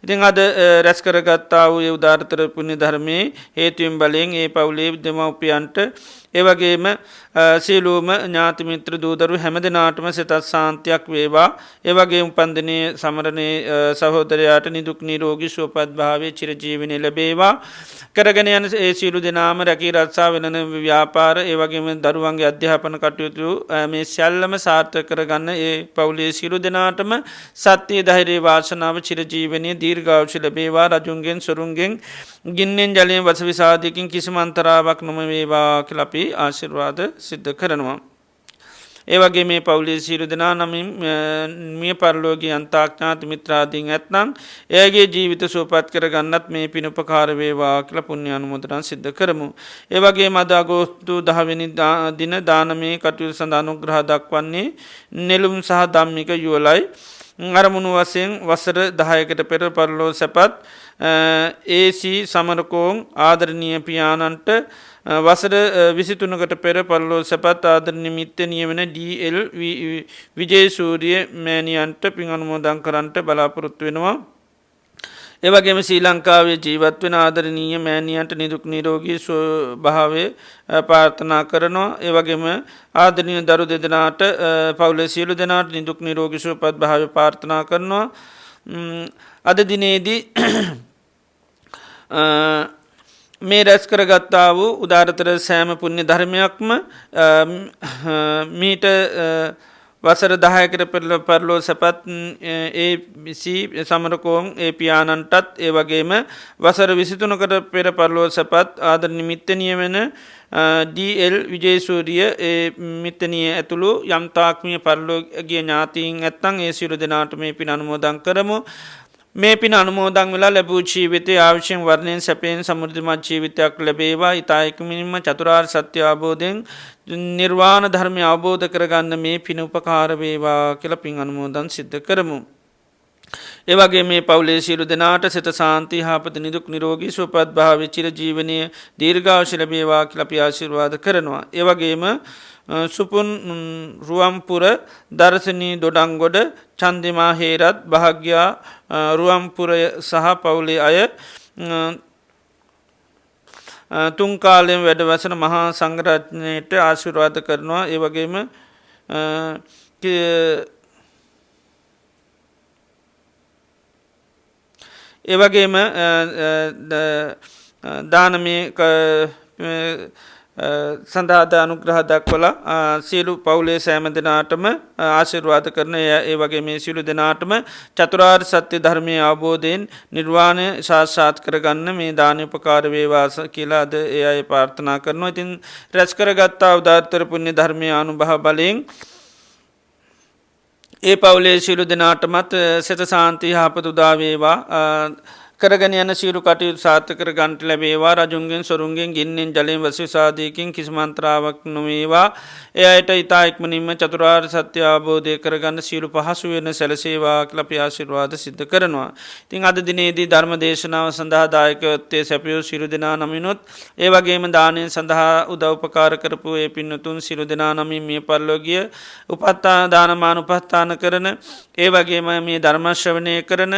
ඉතින් අද රැස් කරගත්තා වූ උදාර්තර පුුණ්‍ය ධර්මය හේතුවෙන් බලයෙන් ඒ පවුලේ දෙමවපියන්ට ඒවගේම සීලූම ඥාතිමිත්‍ර දූදරු හැම දෙනාටම සිතත් සාන්තියක් වේවා. ඒවගේ උපන්දනය සමරණය සහෝදරයාට නිදුක් නිරෝගි සුවපත් භාවය චිරජීවනය ලැබේවා. කරගෙන යන ඒ සියලු දෙනාම රැකී රත්සා වෙනන ව්‍යාපාර ඒවගේම දරුවන්ගේ අධ්‍යාපන කටයුතු මේ සැල්ලම සාර්ථ කරගන්න ඒ පවුලේ සියලු දෙනාටම සත්‍යය ධෛර්ය වාසනාව චිරජීවනය දීර්ඝායුෂ ලැබේවා. රජුන්ගෙන් සොරුන්ගෙන් ගින්නෙන් ජලයෙන් වස විසාධයකින් කිසිම අන්තරාවක් නොම වේවා කියලා අපි ආශිර්වාද සිද්ධ කරනවා. ඒවගේ මේ පවුලේ සියලු දෙනා නමින් මිය පරලෝකී අන්තාඥාති මිත්‍රාදීන් ඇත්නම් එයගේ ජීවිත සුවපත් කරගන්නත් මේ පිණුපකාර වේවා කියලා පුණ්‍ය අනුමෝදනා සිද්ධ කරමු. ඒවගේ මද අගෝස්තු 10 වෙනි දින දානමේ කටයුතු සඳහා අනුග්‍රහ දක්වන්නේ නෙළුම් සහ ධම්මික යුවලයි. අරමුණු වශයෙන් වසර 10කට පෙර පරලෝ සැපත් ඒසි සමරකෝන් ආදරණීය පියාණන්ට වසර 23කට පෙර පරලෝ සැපත් ආදර නිමිත්තනීය වන ඩීඑල් විජේසූරිය මෑණියන්ට පින් අනුමෝදන් කරන්නට බලාපොරොත්තු වෙනවා. ඒවගේම ශ්‍රී ලංකාවේ ජීවත් වෙන ආදරණීය මෑණියන්ට නිදුක් නිරෝගී භාවය ප්‍රාර්ථනා කරනවා. ඒවගේම ආදරණීය දරු දෙදෙනාට පවුලේ සියලු දෙනාට නිදුක් නිරෝගී සුවපත් භාවය ප්‍රාර්ථනා කරනවා. අද දිනේදී මේ රැස් කරගත්තා වූ උදාරතර සෑම පුණ්‍ය ධර්මයක්ම මීට වසර 10කට පෙරලෝ සැපත් සමරකෝන් ඒ පියාණන්ටත් ඒ වගේම වසර 23කට පෙර පරලෝ සැපත් ආදර නිමිත්තනීය වෙන ඩීඑල් විජේසූරිය ඒ මිත්තනිය ඇතුළු යම්තාක්මිය පරලෝගිය ඥාතීන් ඇත්තන් ඒ සියලු දෙනාට මේ පින් අනුමෝදන් කරමු. මේ පින් අනුමෝදන් වෙලා ලැබූ ජීවිතය ආවිෂයෙන් වර්ණයෙන් සැපයෙන් සමෘද්ධිමත් ජීවිතයක් ලැබේවා. ඉතා ඉක්මනින්ම චතුරාර්ය සත්‍ය අවබෝධයෙන් නිර්වාණ ධර්මය අවබෝධ කරගන්න මේ පින උපකාර වේවා කියලා පින් අනුමෝදන් සිද්ධ කරමු. ඒවගේ මේ පවුලේ සියලු දෙනාට සිත සාන්ති යහපත නිදුක් නිරෝගී සුවපත් භාවය චිර ජීවනය දීර්ඝායුෂ ලැබේවා කියලා අපි ආශිර්වාද කරනවා. ඒවගේම සුපුන් රුවම්පුර දර්ශනී දොඩංගොඩ චන්දිමා හේරත් භාග්‍යා රුවම්පුරය සහ පවුලේ අය තුන් කාලයෙන් වැඩවසන මහා සංඝරත්නයට ආශිර්වාද කරනවා. ඒවගේම ඒවගේම දානමය සඳහාද අනුග්‍රහ දක්වල සියලු පවුලේ සෑම දෙනාටම ආශිර්වාද කරන ඒ වගේ මේ සියලු දෙනාටම චතුරාර්ය සත්‍ය ධර්මය අවබෝධයෙන් නිර්වාණය සාක්ෂාත් කරගන්න මේ දාන උපකාර වේවා කියලා අද ඒ අය ප්‍රාර්ථනා කරනවා. ඉතින් රැස් කරගත්තා උදාාරතර පුණ්‍ය ධර්මය අනුභව බලයෙන් ඒ පවුලේ සියලු දෙනාටමත් සිත සාන්ති යහපත උදා වේවා. කරගෙන යන සියලු කටයුතු සාර්ථක කර ගන්නට ලැබේවා. රජුන්ගෙන් සොරුන්ගෙන් ගින්නෙන් ජලයෙන් වසවිසාදයකින් කිසිම අන්තරාවක් නොවේවා. ඒ අයට ඉතා ඉක්මනින්ම චතුරාර්ය සත්‍ය අවබෝධය කරගන්න සියලු පහසු වෙන සැලසේවා කියලා අපි ආශිර්වාද සිද්ධ කරනවා. ඉතින් අද දිනේදී ධර්ම දේශනාව සඳහා දායකත්වයේ සැපයූ සියලු දෙනා නමිනුත් ඒ වගේම දානය සඳහා උදව්පකාර කරපු ඒ පින්වතුන් සියලු දෙනා නමින් මිය පරලෝකීය උපස්ථාන දානමාන උපස්ථාන කරන ඒ වගේම මේ ධර්ම ශ්‍රවණය කරන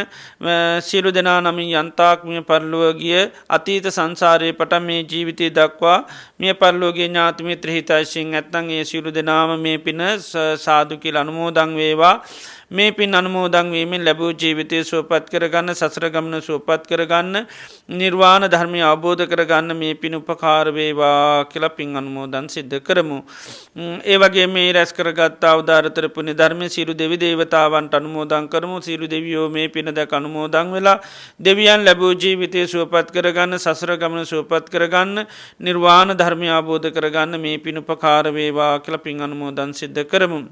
සියලු දෙනා නමින් යන්තාක්මිය පරලෝකීය අතීත සංසාරයේ පටන් මේ ජීවිතය දක්වා මිය පරලෝකීය ඥාති මිත්‍ර හිතයිසින් ඇත්නම් ඒ සියලු දෙනාම මේ පින සාදු කියලා අනුමෝදන් වේවා. මේ පින් අනුමෝදන් වීමෙන් ලැබූ ජීවිතය සුවපත් කරගන්න සසර ගමන සුවපත් කරගන්න නිර්වාණ ධර්මය අවබෝධ කරගන්න මේ පින් උපකාර වේවා කියලා පින් අනුමෝදන් සිද්ධ කරමු. ඒ වගේ මේ රැස් කරගත්තා උදාාරතර පුණ්‍ය ධර්මය සියලු දෙවි දේවතාවන්ට අනුමෝදන් කරමු. සියලු දෙවියෝ මේ පින දැක අනුමෝදන් වෙලා දෙවියන් ලැබූ ජීවිතය සුවපත් කරගන්න සසර ගමන සුවපත් කරගන්න නිර්වාණ ධර්මය අවබෝධ කරගන්න මේ පින් උපකාර වේවා කියලා පින් අනුමෝදන් සිද්ධ කරමු.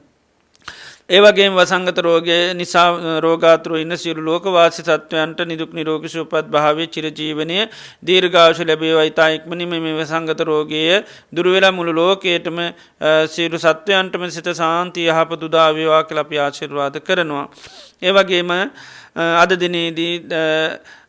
ඒවගේ වසංගත රෝගය නිසා රෝගාතුර ඉන්න සියලු ලෝකවාසි සත්වයන්ට නිදුක් නිරෝගී සුවපත් භාවය චිරජීවනය දීර්ඝායුෂ ලැබේවා. ඉතා ඉක්මනින්ම මේ වසංගත රෝගය දුර වෙලා මුළු ලෝකයටම සියලු සත්වයන්ටම සිත සාන්තිය යහපත උදා වේවා කියලා අපි ආශිර්වාද කරනවා. ඒ වගේම අද දිනේදී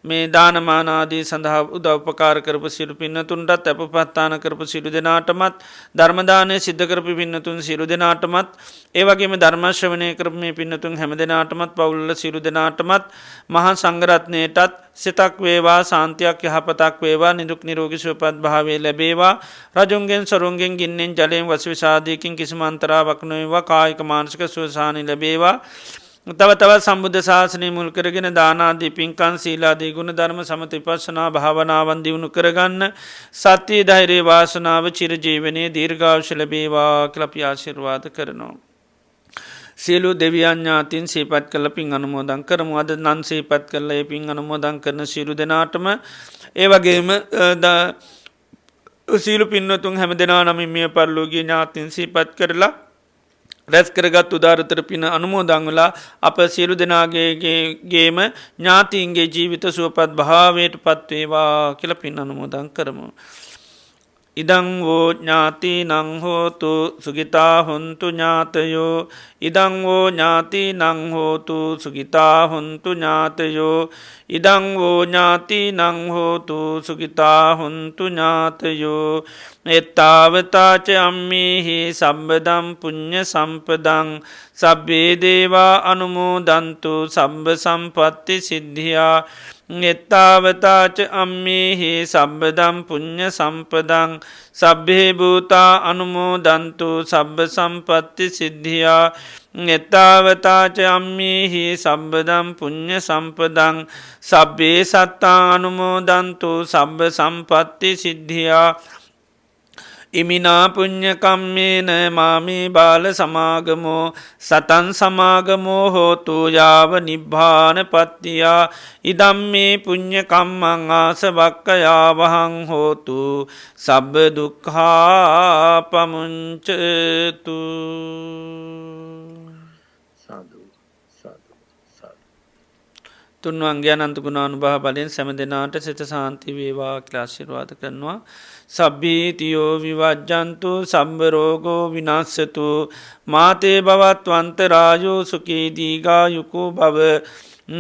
මේ දානමානාදී සඳහා උදව්පකාර කරපු සියලු පින්නතුන්ටත් අපපත්තාන කරපු සියලු දෙනාටමත් ධර්මදානය සිද්ධ කරපු පින්නතුන් සියලු දෙනාටමත් ඒ වගේම ධර්ම ශ්‍රවණය කරපු මේ පින්නතුන් හැම දෙනාටමත් පවුල්වල සියලු දෙනාටමත් මහා සංඝරත්නයටත් සිතක් වේවා සාන්තියක් යහපතක් වේවා නිදුක් නිරෝගී සුවපත් භාවය ලැබේවා. රජුන්ගෙන් සොරුන්ගෙන් ගින්නෙන් ජලයෙන් වසවිසාදයකින් කිසිම අන්තරාවක් නොවේවා. කායික මානසික සුවසානි ලැබේවා. තව තවත් සම්බුද්ධ ශාසනය මුල් කරගෙන දානාදී පින්කන් සීලාදී ගුණ ධර්ම සමථ විපස්සනා භාවනාවන් දියුණු කරගන්න සත්‍ය ධෛර්ය වාසනාව චිරජීවනයේ දීර්ඝායුෂ ලැබේවා කියලා අපි ආශිර්වාද කරනවා. සියලු දෙවියන් ඥාතීන් සිහිපත් කරලා පින් අනුමෝදන් කරමු. අද නම් සිහිපත් කරලා මේ පින් අනුමෝදන් කරන සියලු දෙනාටම ඒ වගේම සියලු පින්වතුන් හැමදෙනා නමින් මිය පරලෝකීය ඥාතීන් සිහිපත් කරලා රැස් කරගත් උදාරතර පින අනුමෝදන් වෙලා අප සියලු දෙනාගේම ඥාතීන්ගේ ජීවිත සුවපත් භාවයට පත් වේවා කියලා පින් අනුමෝදන් කරමු. ඉදං වෝ ඥාති නංහෝතු සුගිතා හොන්තු ඥාතයෝ ඉදං වෝ ඥාති නංහෝතු සුගිතා හොන්තු ඥාතයෝ ඉදං වෝ ඥාති නංහෝතු සුගිතා හොන්තු ඥාතයෝ එත්තාවතාච අම්මිහි සම්බදම් පුුණ්්‍ය සම්පදං සබ්බේ දේවා අනුමෝදන්තු සම්බ සම්පත්ති සිද්ධියා එත්තාවතාච අම්මිහි සබ්බදම් පුුණ්්‍ය සම්පදං සබ්බේ භූතා අනුමෝදන්තු සබ්බ සම්පත්ති සිද්ධියා එත්තාවතාච අම්මිහි සබ්බදම් පුුණ්්‍ය සම්පදං සබ්බේ සත්තා අනුමෝදන්තු සබ්බ සම්පත්ති සිද්ධියා ඉමිනා පුං්ඥකම්මේන මාමී බාල සමාගමෝ සතන් සමාගමෝ හෝතු යාව නිබ්භාන පත්තියා ඉදම්මේ පුං්ඥකම්මං ආසවක්කයාවහං හෝතු සබ්බ දුක්හා පමුංචතු තුන්වන්ගේ අනන්තගුණානු භහ බලෙන් සැම දෙනාට සිත සාන්ති වේවා ක්ලාශිරවාද කරනවා. සබ්බීතියෝ විවජ්ජන්තු සම්බරෝගෝ විනාස්සතු මාතේ බවත් වන්තරායෝ සුකේදීගා යුකෝ බව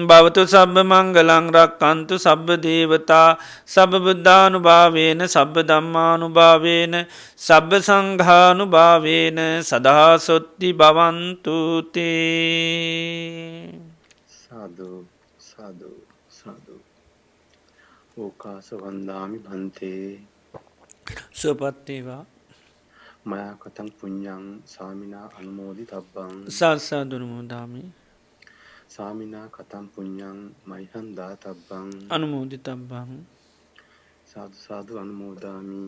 භවතු සබ්බ මංගලං රක්කන්තු සබ්බ දේවතා සබ බුද්ධානු භාවේන සබ්බ දම්මානු භාවේන සබ්බ සංඝානු භාවේන සදහාසොත්ති භවන්තුතේ සාදු සාදු සාදු ඕකාස වන්දාමි භන්තේ සුවපත්තේවා මයා කතං පුඤ්ඤං සාමිනා අනුමෝදි තබ්බං සාසාදුනමුදාමි සාමිනා කතං පුඤ්ඤං මයිහං දාතබ්බං අනුමෝදි තබ්බං සාදු සාදු අනුමෝදාමි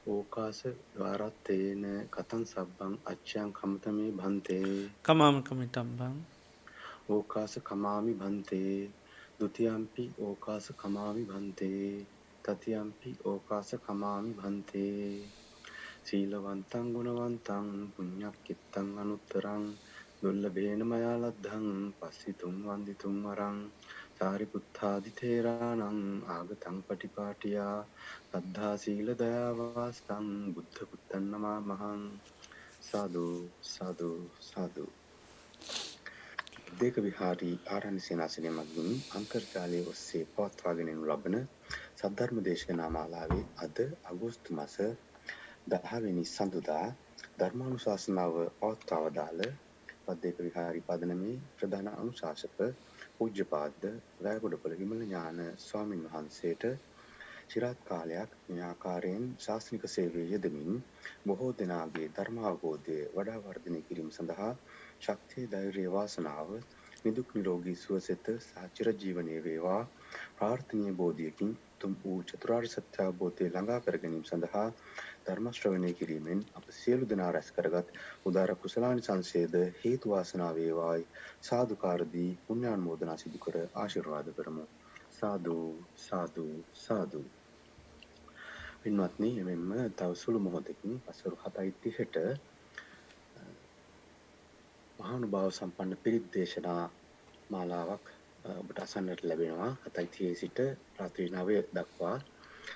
ඕකාස ද්වාරත්තේන කතං සබ්බං අච්ඡයං කමතමේ භන්තේ කමාමකමි තබ්බං ඕකාස කමාමි භන්තේ ဒ ුතියම්පි ඕකාස කමාමි භන්තේ තතියම්පි ඕකාස කමාමි භන්තේ සීලවන්තං ගුණවන්තං පුඤ්ඤක්ඛිතං අනුත්තරං දුර්ලභේන මයා ලද්ධං පස්සිතුං වන්දිතුං වරං සාරිපුත්තාදි තේරාණං ආගතං පටිපාටියා සද්ධා සීල දයා වාසං බුද්ධ පුත්තං නමාමහං සාදු සාදු සාදු දේක විහාරී ආරණ්‍ය සේනාසනය මගින් අන්තර්ජාලයේ ඔස්සේ පවත්වාගෙන යනු ලබන සද්ධර්ම දේශනා මාලාවේ අද අගෝස්තු මාස 10 වෙනි සඳුදා ධර්මානුශාසනාව පවත්වා දාල පද්දේක විහාරී පදනමේ ප්‍රධාන අනුශාසක පූජ්‍යපාද වැයගොඩපොළ විමල ඥාන ස්වාමින් වහන්සේට চিරාත් කාලයක් මේ ආකාරයෙන් ශාස්ත්‍රික සේවයේ යෙදමින් බොහෝ දෙනාගේ ධර්මාවබෝධය වඩා වර්ධනය කිරීම සඳහා ශක්තිය ධෛර්යය වාසනාව නිදුක් නිරෝගී සුවසෙත සහ චිරජීවනයේ වේවා ප්‍රාර්ථනීය බෝධියකින් තුම් වූ චතුරාර්ය සත්‍ය අවබෝධය ළඟා කර ගැනීම සඳහා ධර්ම ශ්‍රවණය කිරීමෙන් අප සියලු දෙනා රැස් කරගත් උදාර කුසලානිසංසයද හේතු වාසනා වේවායි සාදුකාර දී පුණ්‍යානුමෝදනා සිදු කර ආශිර්වාද කරමු. සාදු සාදු සාදු. පින්වත්නි, එමෙන්න තව සුළු මොහොතකින් පසරු 7:30ට මහානුභාව සම්පන්න පිරිත් දේශනා මාලාවක් ඔබට අසන්නට ලැබෙනවා. 7:30 සිට රාත්‍රී 9 දක්වා